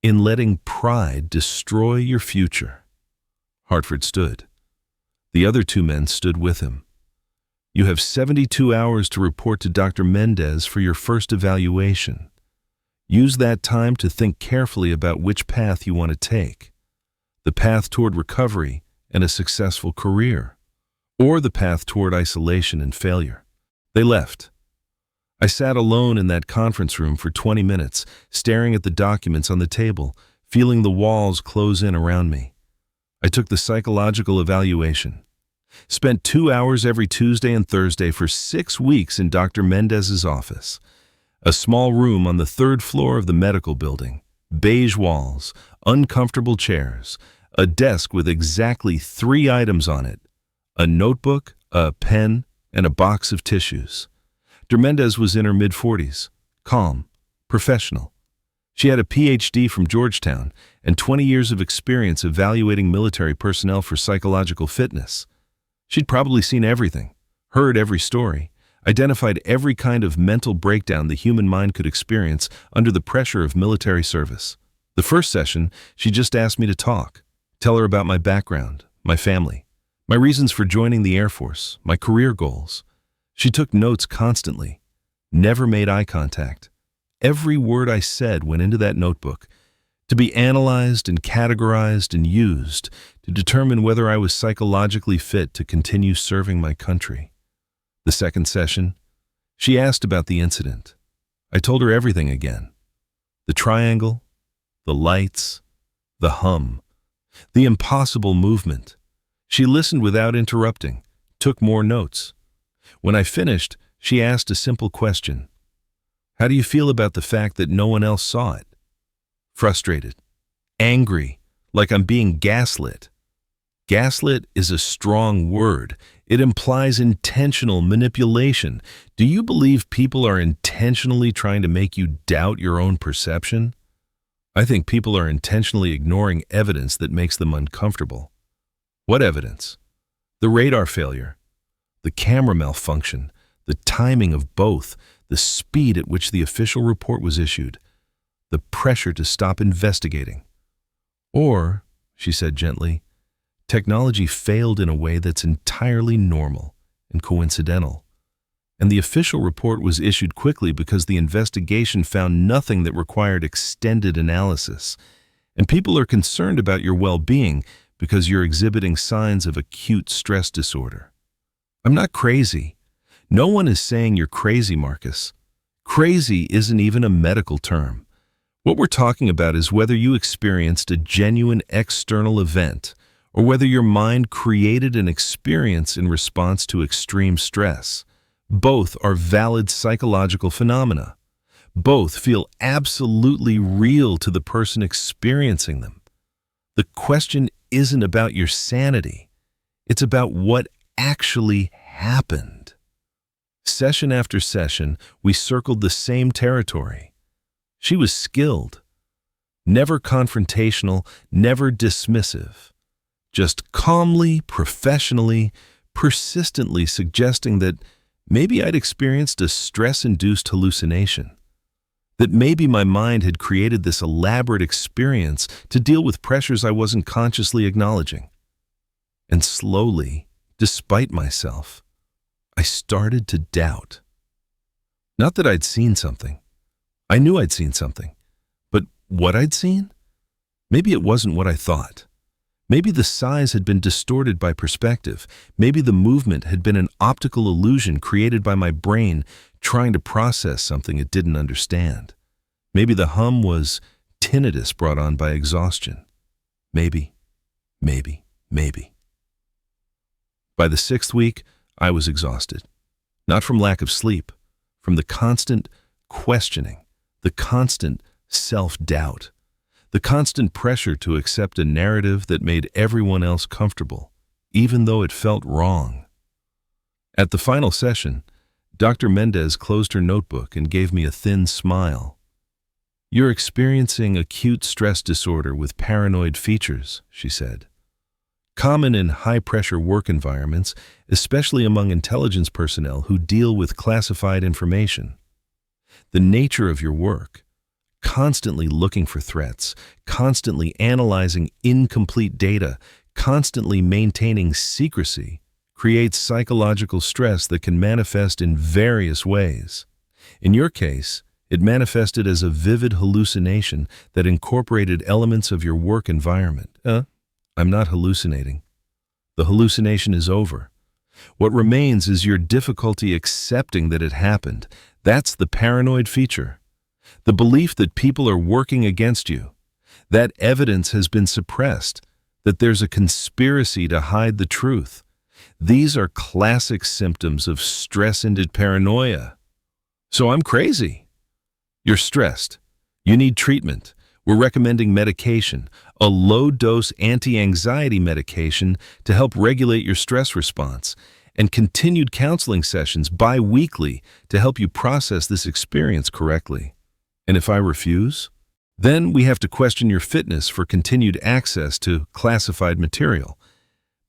S1: in letting pride destroy your future. Hartford stood. The other 2 men stood with him. You have 72 hours to report to Dr. Mendez for your first evaluation. Use that time to think carefully about which path you want to take. The path toward recovery and a successful career, or the path toward isolation and failure. They left. I sat alone in that conference room for 20 minutes, staring at the documents on the table, feeling the walls close in around me. I took the psychological evaluation. Spent 2 hours every Tuesday and Thursday for 6 weeks in Dr. Mendez's office. A small room on the 3rd floor of the medical building. Beige walls, uncomfortable chairs, a desk with exactly 3 items on it: a notebook, a pen, and a box of tissues. Dr. Mendez was in her mid-40s, calm, professional. She had a PhD from Georgetown and 20 years of experience evaluating military personnel for psychological fitness. She'd probably seen everything, heard every story, identified every kind of mental breakdown the human mind could experience under the pressure of military service. The first session, she just asked me to talk, tell her about my background, my family, my reasons for joining the Air Force, my career goals. She took notes constantly, never made eye contact. Every word I said went into that notebook, to be analyzed and categorized and used to determine whether I was psychologically fit to continue serving my country. The second session, she asked about the incident. I told her everything again. The triangle, the lights, the hum, the impossible movement. She listened without interrupting, took more notes. When I finished, she asked a simple question. How do you feel about the fact that no one else saw it? Frustrated, angry, like I'm being gaslit. Gaslit is a strong word. It implies intentional manipulation. Do you believe people are intentionally trying to make you doubt your own perception? I think people are intentionally ignoring evidence that makes them uncomfortable. What evidence? The radar failure, the camera malfunction, the timing of both, the speed at which the official report was issued, the pressure to stop investigating. Or, she said gently, technology failed in a way that's entirely normal and coincidental. And the official report was issued quickly because the investigation found nothing that required extended analysis. And people are concerned about your well-being because you're exhibiting signs of acute stress disorder. I'm not crazy. No one is saying you're crazy, Marcus. Crazy isn't even a medical term. What we're talking about is whether you experienced a genuine external event or whether your mind created an experience in response to extreme stress. Both are valid psychological phenomena. Both feel absolutely real to the person experiencing them. The question isn't about your sanity. It's about what actually happened. Session after session, we circled the same territory. She was skilled, never confrontational, never dismissive, just calmly, professionally, persistently suggesting that maybe I'd experienced a stress-induced hallucination, that maybe my mind had created this elaborate experience to deal with pressures I wasn't consciously acknowledging. And slowly, despite myself, I started to doubt. Not that I'd seen something. I knew I'd seen something. But what I'd seen? Maybe it wasn't what I thought. Maybe the size had been distorted by perspective. Maybe the movement had been an optical illusion created by my brain trying to process something it didn't understand. Maybe the hum was tinnitus brought on by exhaustion. Maybe. By the 6th week, I was exhausted. Not from lack of sleep, from the constant questioning, the constant self-doubt, the constant pressure to accept a narrative that made everyone else comfortable, even though it felt wrong. At the final session, Dr. Mendez closed her notebook and gave me a thin smile. "You're experiencing acute stress disorder with paranoid features," she said. "Common in high-pressure work environments, especially among intelligence personnel who deal with classified information. The nature of your work, constantly looking for threats, constantly analyzing incomplete data, constantly maintaining secrecy, creates psychological stress that can manifest in various ways. In your case, it manifested as a vivid hallucination that incorporated elements of your work environment." I'm not hallucinating. The hallucination is over. What remains is your difficulty accepting that it happened. That's the paranoid feature. The belief that people are working against you. That evidence has been suppressed, that there's a conspiracy to hide the truth. These are classic symptoms of stress-induced paranoia. So I'm crazy. You're stressed. You need treatment. We're recommending medication, a low-dose anti-anxiety medication to help regulate your stress response, and continued counseling sessions bi-weekly to help you process this experience correctly. And if I refuse? Then we have to question your fitness for continued access to classified material,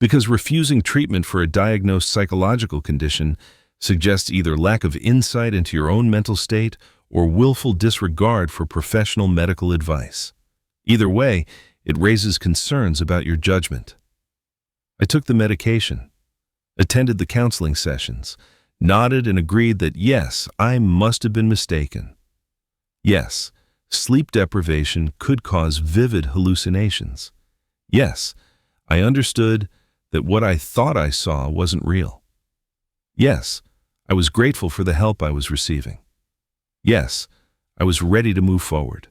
S1: because refusing treatment for a diagnosed psychological condition suggests either lack of insight into your own mental state or willful disregard for professional medical advice. Either way, it raises concerns about your judgment. I took the medication, attended the counseling sessions, nodded and agreed that yes, I must have been mistaken. Yes, sleep deprivation could cause vivid hallucinations. Yes, I understood that what I thought I saw wasn't real. Yes, I was grateful for the help I was receiving. Yes, I was ready to move forward.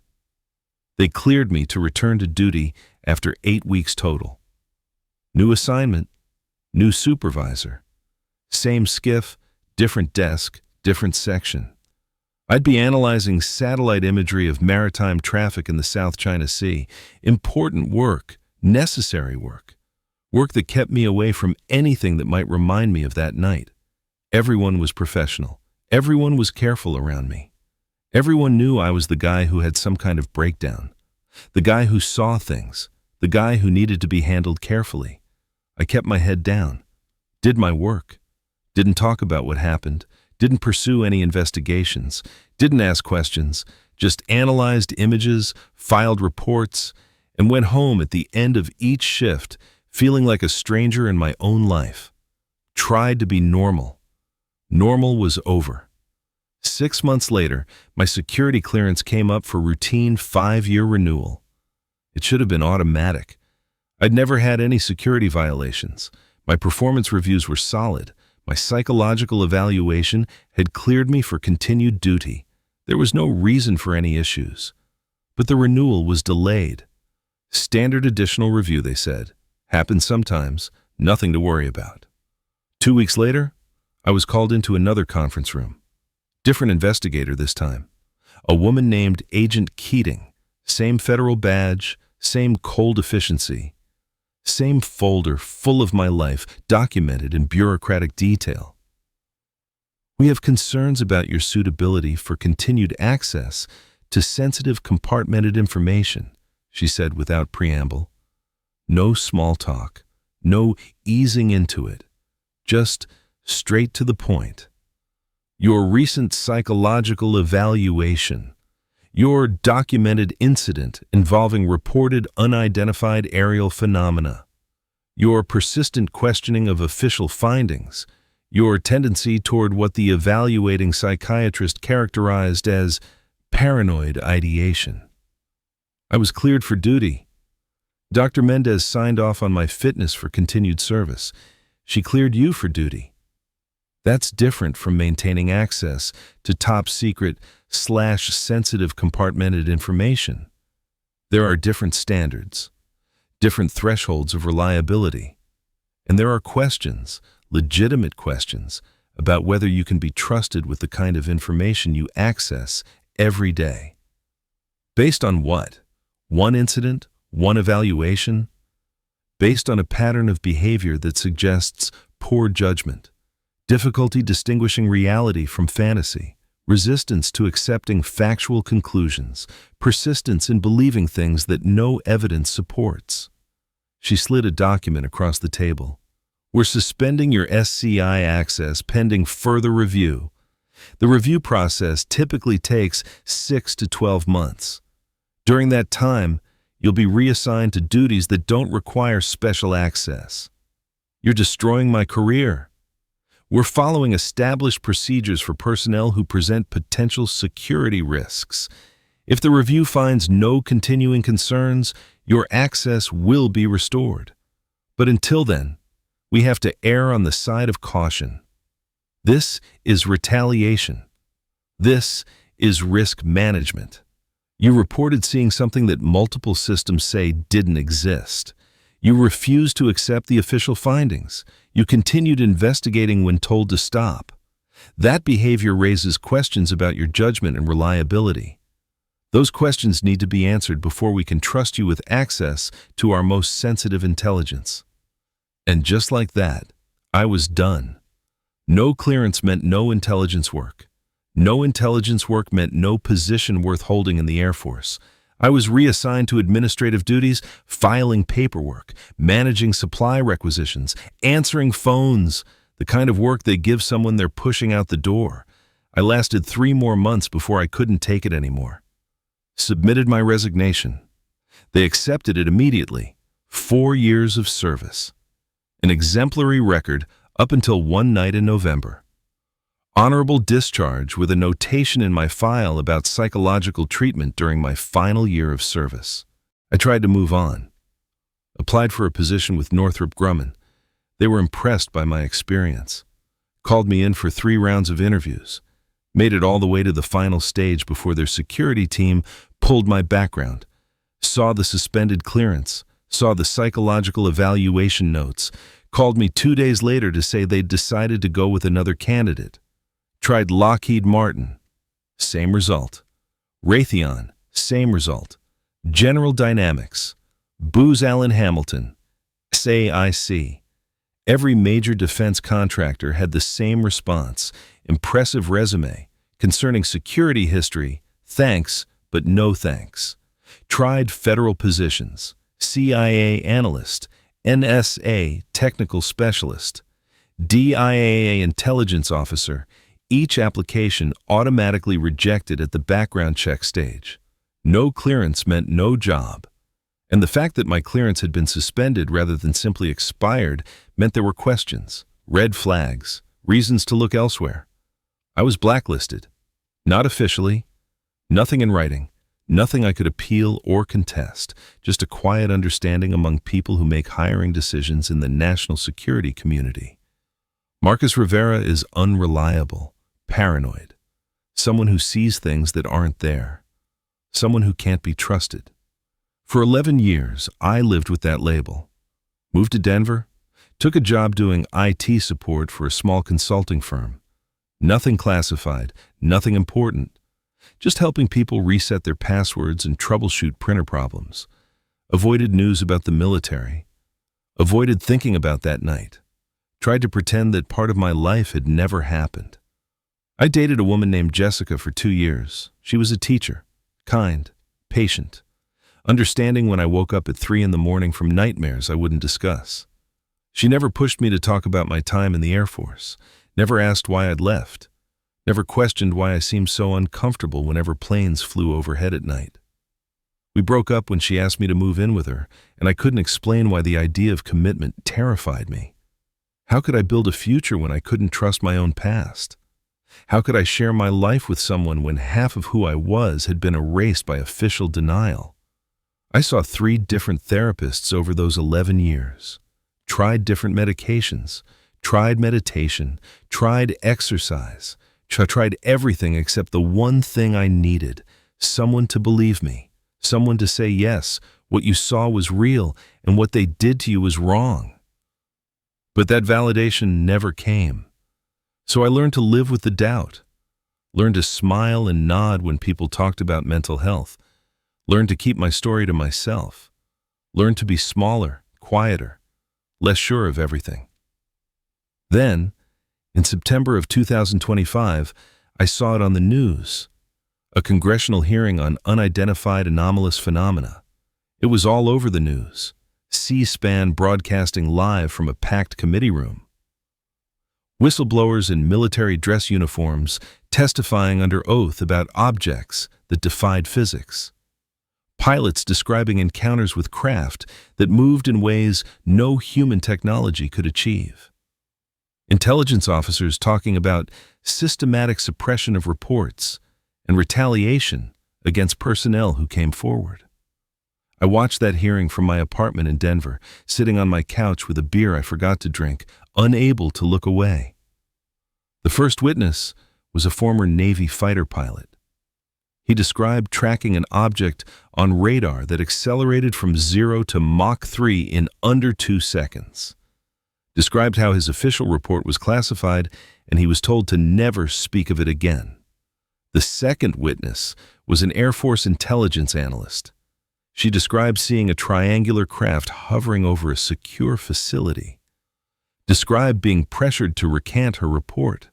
S1: They cleared me to return to duty after 8 weeks total. New assignment, new supervisor. Same skiff, different desk, different section. I'd be analyzing satellite imagery of maritime traffic in the South China Sea. Important work, necessary work. Work that kept me away from anything that might remind me of that night. Everyone was professional. Everyone was careful around me. Everyone knew I was the guy who had some kind of breakdown. The guy who saw things. The guy who needed to be handled carefully. I kept my head down. Did my work. Didn't talk about what happened. Didn't pursue any investigations. Didn't ask questions. Just analyzed images, filed reports, and went home at the end of each shift feeling like a stranger in my own life. Tried to be normal. Normal was over. 6 months later, my security clearance came up for routine 5-year renewal. It should have been automatic. I'd never had any security violations. My performance reviews were solid. My psychological evaluation had cleared me for continued duty. There was no reason for any issues. But the renewal was delayed. Standard additional review, they said. Happens sometimes. Nothing to worry about. 2 weeks later, I was called into another conference room. Different investigator this time. A woman named Agent Keating. Same federal badge, same coal deficiency. Same folder full of my life, documented in bureaucratic detail. We have concerns about your suitability for continued access to sensitive compartmented information, she said without preamble. No small talk, no easing into it, just straight to the point. Your recent psychological evaluation, your documented incident involving reported unidentified aerial phenomena, your persistent questioning of official findings, your tendency toward what the evaluating psychiatrist characterized as paranoid ideation. I was cleared for duty. Dr. Mendez signed off on my fitness for continued service. She cleared you for duty. That's different from maintaining access to top-secret/sensitive compartmented information. There are different standards, different thresholds of reliability, and there are questions, legitimate questions, about whether you can be trusted with the kind of information you access every day. Based on what? One incident? One evaluation? Based on a pattern of behavior that suggests poor judgment, difficulty distinguishing reality from fantasy, resistance to accepting factual conclusions, persistence in believing things that no evidence supports. She slid a document across the table. We're suspending your SCI access pending further review. The review process typically takes 6 to 12 months. During that time, you'll be reassigned to duties that don't require special access. You're destroying my career. We're following established procedures for personnel who present potential security risks. If the review finds no continuing concerns, your access will be restored. But until then, We have to err on the side of caution. This is retaliation. This is risk management. You reported seeing something that multiple systems say didn't exist. You refused to accept the official findings. You continued investigating when told to stop. That behavior raises questions about your judgment and reliability. Those questions need to be answered before we can trust you with access to our most sensitive intelligence. And just like that, I was done. No clearance meant no intelligence work. No intelligence work meant no position worth holding in the Air Force. I was reassigned to administrative duties, filing paperwork, managing supply requisitions, answering phones, the kind of work they give someone they're pushing out the door. I lasted 3 more months before I couldn't take it anymore. Submitted my resignation. They accepted it immediately. 4 years of service. An exemplary record up until one night in November. Honorable discharge with a notation in my file about psychological treatment during my final year of service. I tried to move on. Applied for a position with Northrop Grumman. They were impressed by my experience. Called me in for 3 rounds of interviews. Made it all the way to the final stage before their security team pulled my background. Saw the suspended clearance. Saw the psychological evaluation notes. Called me 2 days later to say they'd decided to go with another candidate. Tried Lockheed Martin. Same result. Raytheon. Same result. General Dynamics. Booz Allen Hamilton. SAIC. Every major defense contractor had the same response. Impressive resume. Concerning security history, thanks, but no thanks. Tried federal positions. CIA analyst. NSA technical specialist. DIAA intelligence officer. Each application automatically rejected at the background check stage. No clearance meant no job. And the fact that my clearance had been suspended rather than simply expired meant there were questions, red flags, reasons to look elsewhere. I was blacklisted. Not officially. Nothing in writing. Nothing I could appeal or contest. Just a quiet understanding among people who make hiring decisions in the national security community. Marcus Rivera is unreliable. Paranoid. Someone who sees things that aren't there. Someone who can't be trusted. For 11 years, I lived with that label. Moved to Denver. Took a job doing IT support for a small consulting firm. Nothing classified, nothing important. Just helping people reset their passwords and troubleshoot printer problems. Avoided news about the military. Avoided thinking about that night. Tried to pretend that part of my life had never happened. I dated a woman named Jessica for 2 years. She was a teacher, kind, patient, understanding when I woke up at 3 in the morning from nightmares I wouldn't discuss. She never pushed me to talk about my time in the Air Force, never asked why I'd left, never questioned why I seemed so uncomfortable whenever planes flew overhead at night. We broke up when she asked me to move in with her, and I couldn't explain why the idea of commitment terrified me. How could I build a future when I couldn't trust my own past? How could I share my life with someone when half of who I was had been erased by official denial? I saw 3 different therapists over those 11 years, tried different medications, tried meditation, tried exercise, tried everything except the one thing I needed, someone to believe me, someone to say yes, what you saw was real and what they did to you was wrong. But that validation never came. So I learned to live with the doubt, learned to smile and nod when people talked about mental health, learned to keep my story to myself, learned to be smaller, quieter, less sure of everything. Then, in September of 2025, I saw it on the news, a congressional hearing on unidentified anomalous phenomena. It was all over the news, C-SPAN broadcasting live from a packed committee room. Whistleblowers in military dress uniforms testifying under oath about objects that defied physics. Pilots describing encounters with craft that moved in ways no human technology could achieve. Intelligence officers talking about systematic suppression of reports and retaliation against personnel who came forward. I watched that hearing from my apartment in Denver, sitting on my couch with a beer I forgot to drink, unable to look away. The first witness was a former Navy fighter pilot. He described tracking an object on radar that accelerated from 0 to Mach 3 in under 2 seconds. Described how his official report was classified and he was told to never speak of it again. The second witness was an Air Force intelligence analyst. She described seeing a triangular craft hovering over a secure facility. Described being pressured to recant her report.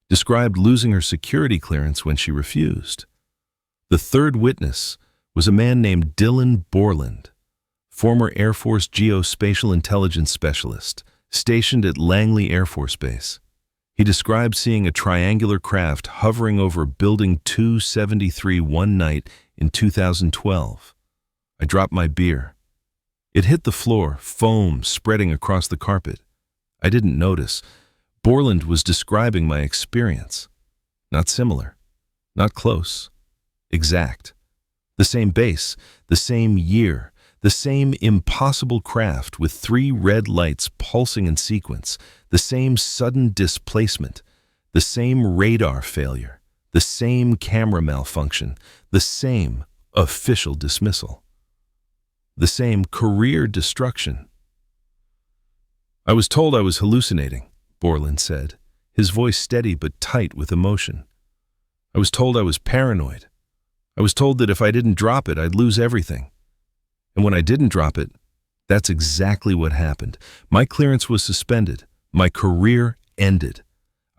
S1: Described losing her security clearance when she refused. The third witness was a man named Dylan Borland, former Air Force geospatial intelligence specialist, stationed at Langley Air Force Base. He described seeing a triangular craft hovering over Building 273 one night in 2012. I dropped my beer. It hit the floor, foam spreading across the carpet. I didn't notice. Borland was describing my experience. Not similar. Not close. Exact. The same base, the same year, the same impossible craft with 3 red lights pulsing in sequence, the same sudden displacement, the same radar failure, the same camera malfunction, the same official dismissal, the same career destruction. I was told I was hallucinating, Borland said, his voice steady but tight with emotion. I was told I was paranoid. I was told that if I didn't drop it, I'd lose everything. And when I didn't drop it, that's exactly what happened. My clearance was suspended. My career ended.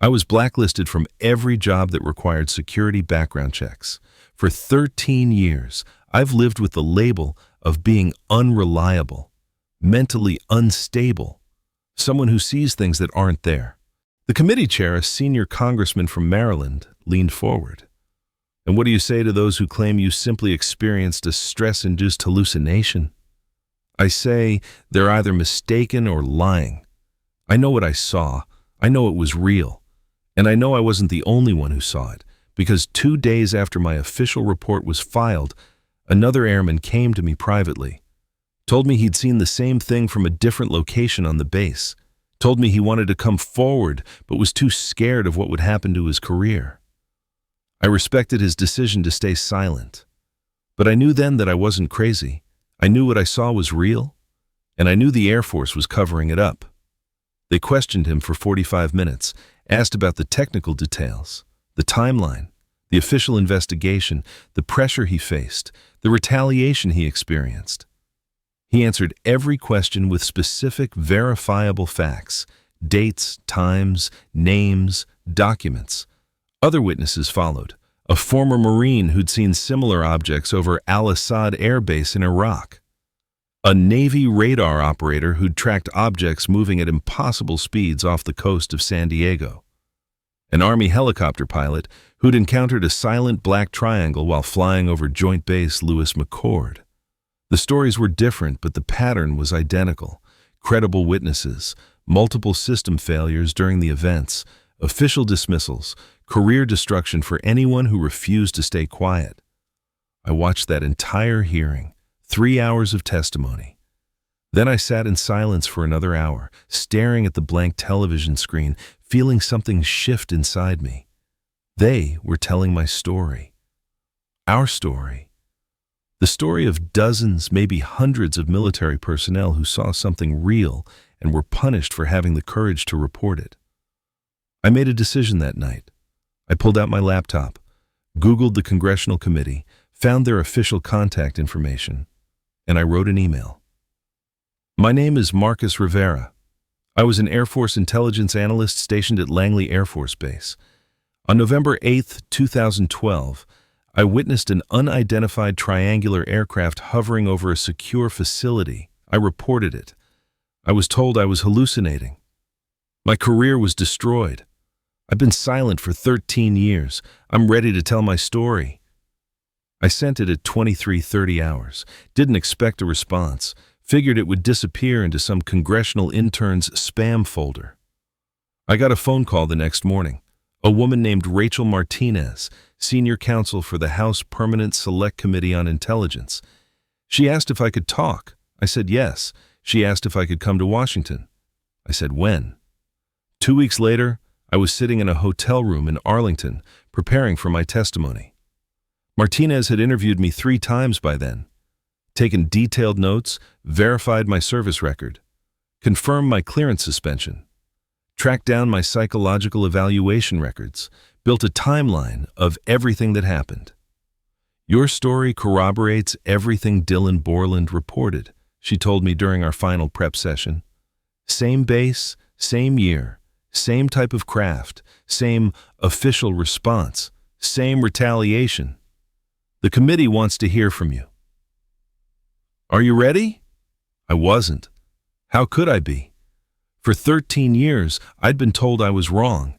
S1: I was blacklisted from every job that required security background checks. For 13 years, I've lived with the label of being unreliable, mentally unstable, someone who sees things that aren't there. The committee chair, a senior congressman from Maryland, leaned forward. And what do you say to those who claim you simply experienced a stress-induced hallucination? I say they're either mistaken or lying. I know what I saw. I know it was real. And I know I wasn't the only one who saw it, because 2 days after my official report was filed, another airman came to me privately, told me he'd seen the same thing from a different location on the base, told me he wanted to come forward but was too scared of what would happen to his career. I respected his decision to stay silent, but I knew then that I wasn't crazy. I knew what I saw was real, and I knew the Air Force was covering it up. They questioned him for 45 minutes, asked about the technical details, the timeline, the official investigation, the pressure he faced, the retaliation he experienced. He answered every question with specific, verifiable facts, dates, times, names, documents. Other witnesses followed. A former Marine who'd seen similar objects over Al-Assad Air Base in Iraq. A Navy radar operator who'd tracked objects moving at impossible speeds off the coast of San Diego. An Army helicopter pilot who'd encountered a silent black triangle while flying over Joint Base Lewis McChord. The stories were different, but the pattern was identical. Credible witnesses, multiple system failures during the events, official dismissals, career destruction for anyone who refused to stay quiet. I watched that entire hearing, 3 hours of testimony. Then I sat in silence for another hour, staring at the blank television screen, feeling something shift inside me. They were telling my story. Our story. The story of dozens, maybe hundreds of military personnel who saw something real and were punished for having the courage to report it. I made a decision that night. I pulled out my laptop, Googled the Congressional committee, found their official contact information, and I wrote an email. My name is Marcus Rivera. I was an Air Force intelligence analyst stationed at Langley Air Force Base. On November 8, 2012, I witnessed an unidentified triangular aircraft hovering over a secure facility. I reported it. I was told I was hallucinating. My career was destroyed. I've been silent for 13 years. I'm ready to tell my story. I sent it at 23:30 hours. Didn't expect a response. Figured it would disappear into some congressional intern's spam folder. I got a phone call the next morning. A woman named Rachel Martinez, senior counsel for the House Permanent Select Committee on Intelligence. She asked if I could talk. I said yes. She asked if I could come to Washington. I said when. 2 weeks later, I was sitting in a hotel room in Arlington, preparing for my testimony. Martinez had interviewed me 3 times by then, taken detailed notes, verified my service record, confirmed my clearance suspension, tracked down my psychological evaluation records, built a timeline of everything that happened. Your story corroborates everything Dylan Borland reported, she told me during our final prep session. Same base, same year, same type of craft, same official response, same retaliation. The committee wants to hear from you. Are you ready? I wasn't. How could I be? For 13 years, I'd been told I was wrong,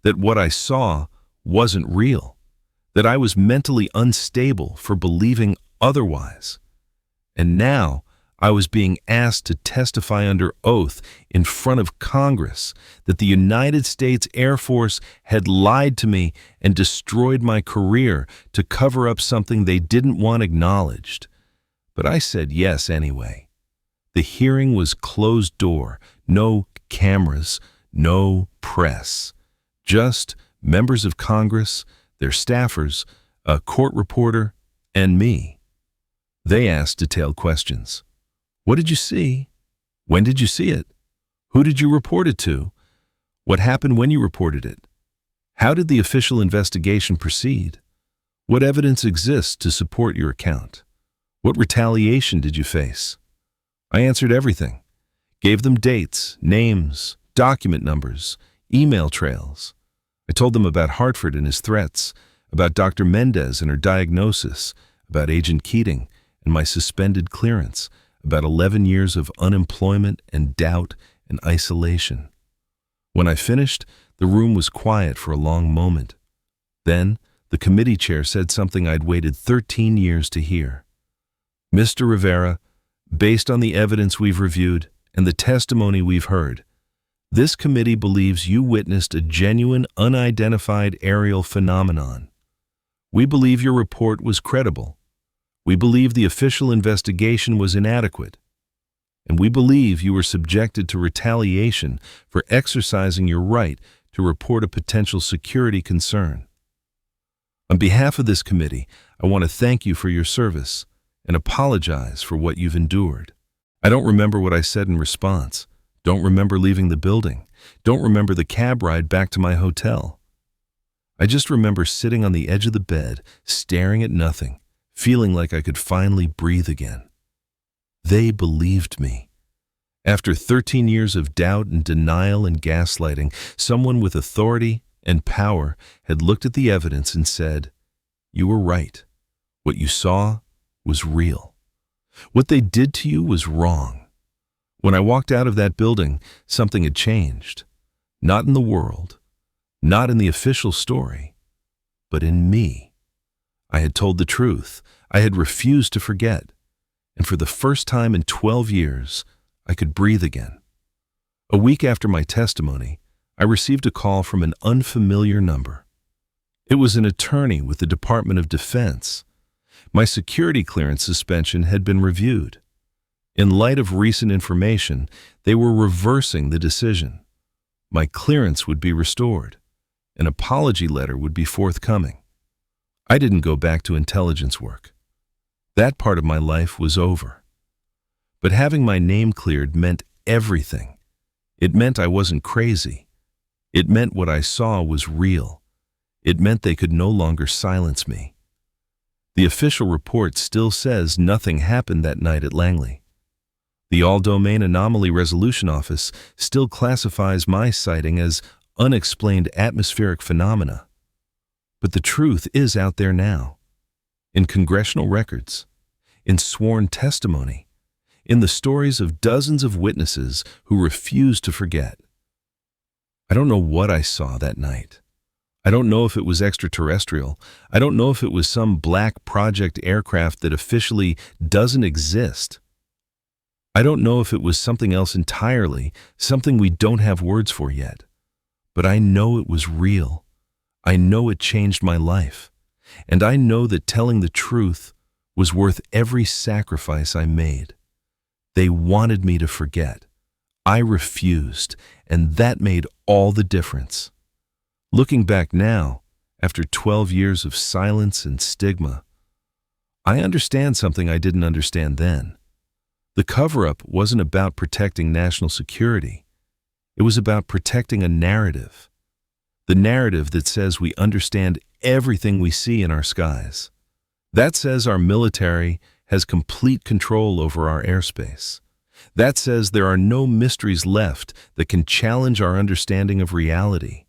S1: that what I saw wasn't real, that I was mentally unstable for believing otherwise. And now I was being asked to testify under oath in front of Congress that the United States Air Force had lied to me and destroyed my career to cover up something they didn't want acknowledged. But I said yes anyway. The hearing was closed door, no cameras, no press, just members of Congress, their staffers, a court reporter, and me. They asked detailed questions. What did you see? When did you see it? Who did you report it to? What happened when you reported it? How did the official investigation proceed? What evidence exists to support your account? What retaliation did you face? I answered everything, gave them dates, names, document numbers, email trails. I told them about Hartford and his threats, about Dr. Mendez and her diagnosis, about Agent Keating and my suspended clearance, about 11 years of unemployment and doubt and isolation. When I finished, the room was quiet for a long moment. Then, the committee chair said something I'd waited 13 years to hear. Mr. Rivera, based on the evidence we've reviewed and the testimony we've heard, this committee believes you witnessed a genuine, unidentified aerial phenomenon. We believe your report was credible. We believe the official investigation was inadequate. And we believe you were subjected to retaliation for exercising your right to report a potential security concern. On behalf of this committee, I want to thank you for your service and apologize for what you've endured. I don't remember what I said in response. Don't remember leaving the building. Don't remember the cab ride back to my hotel. I just remember sitting on the edge of the bed, staring at nothing, feeling like I could finally breathe again. They believed me. After 13 years of doubt and denial and gaslighting, someone with authority and power had looked at the evidence and said, "You were right. What you saw was real. What they did to you was wrong." When I walked out of that building, something had changed. Not in the world, not in the official story, but in me. I had told the truth. I had refused to forget. And for the first time in 12 years, I could breathe again. A week after my testimony, I received a call from an unfamiliar number. It was an attorney with the Department of Defense. My security clearance suspension had been reviewed. In light of recent information, they were reversing the decision. My clearance would be restored. An apology letter would be forthcoming. I didn't go back to intelligence work. That part of my life was over. But having my name cleared meant everything. It meant I wasn't crazy. It meant what I saw was real. It meant they could no longer silence me. The official report still says nothing happened that night at Langley. The All-Domain Anomaly Resolution Office still classifies my sighting as unexplained atmospheric phenomena. But the truth is out there now, in congressional records, in sworn testimony, in the stories of dozens of witnesses who refuse to forget. I don't know what I saw that night. I don't know if it was extraterrestrial. I don't know if it was some black project aircraft that officially doesn't exist. I don't know if it was something else entirely, something we don't have words for yet. But I know it was real. I know it changed my life. And I know that telling the truth was worth every sacrifice I made. They wanted me to forget. I refused, and that made all the difference. Looking back now, after 12 years of silence and stigma, I understand something I didn't understand then. The cover-up wasn't about protecting national security. It was about protecting a narrative. The narrative that says we understand everything we see in our skies. That says our military has complete control over our airspace. That says there are no mysteries left that can challenge our understanding of reality.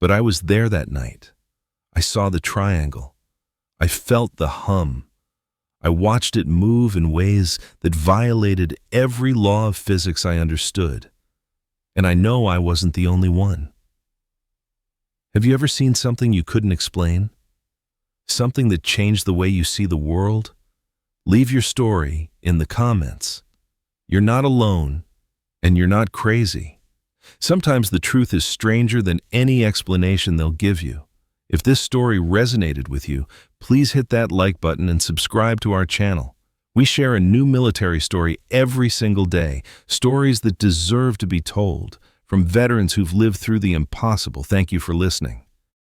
S1: But I was there that night. I saw the triangle. I felt the hum. I watched it move in ways that violated every law of physics I understood. And I know I wasn't the only one. Have you ever seen something you couldn't explain? Something that changed the way you see the world? Leave your story in the comments. You're not alone, and you're not crazy. Sometimes the truth is stranger than any explanation they'll give you. If this story resonated with you, please hit that like button and subscribe to our channel. We share a new military story every single day, stories that deserve to be told, from veterans who've lived through the impossible. Thank you for listening.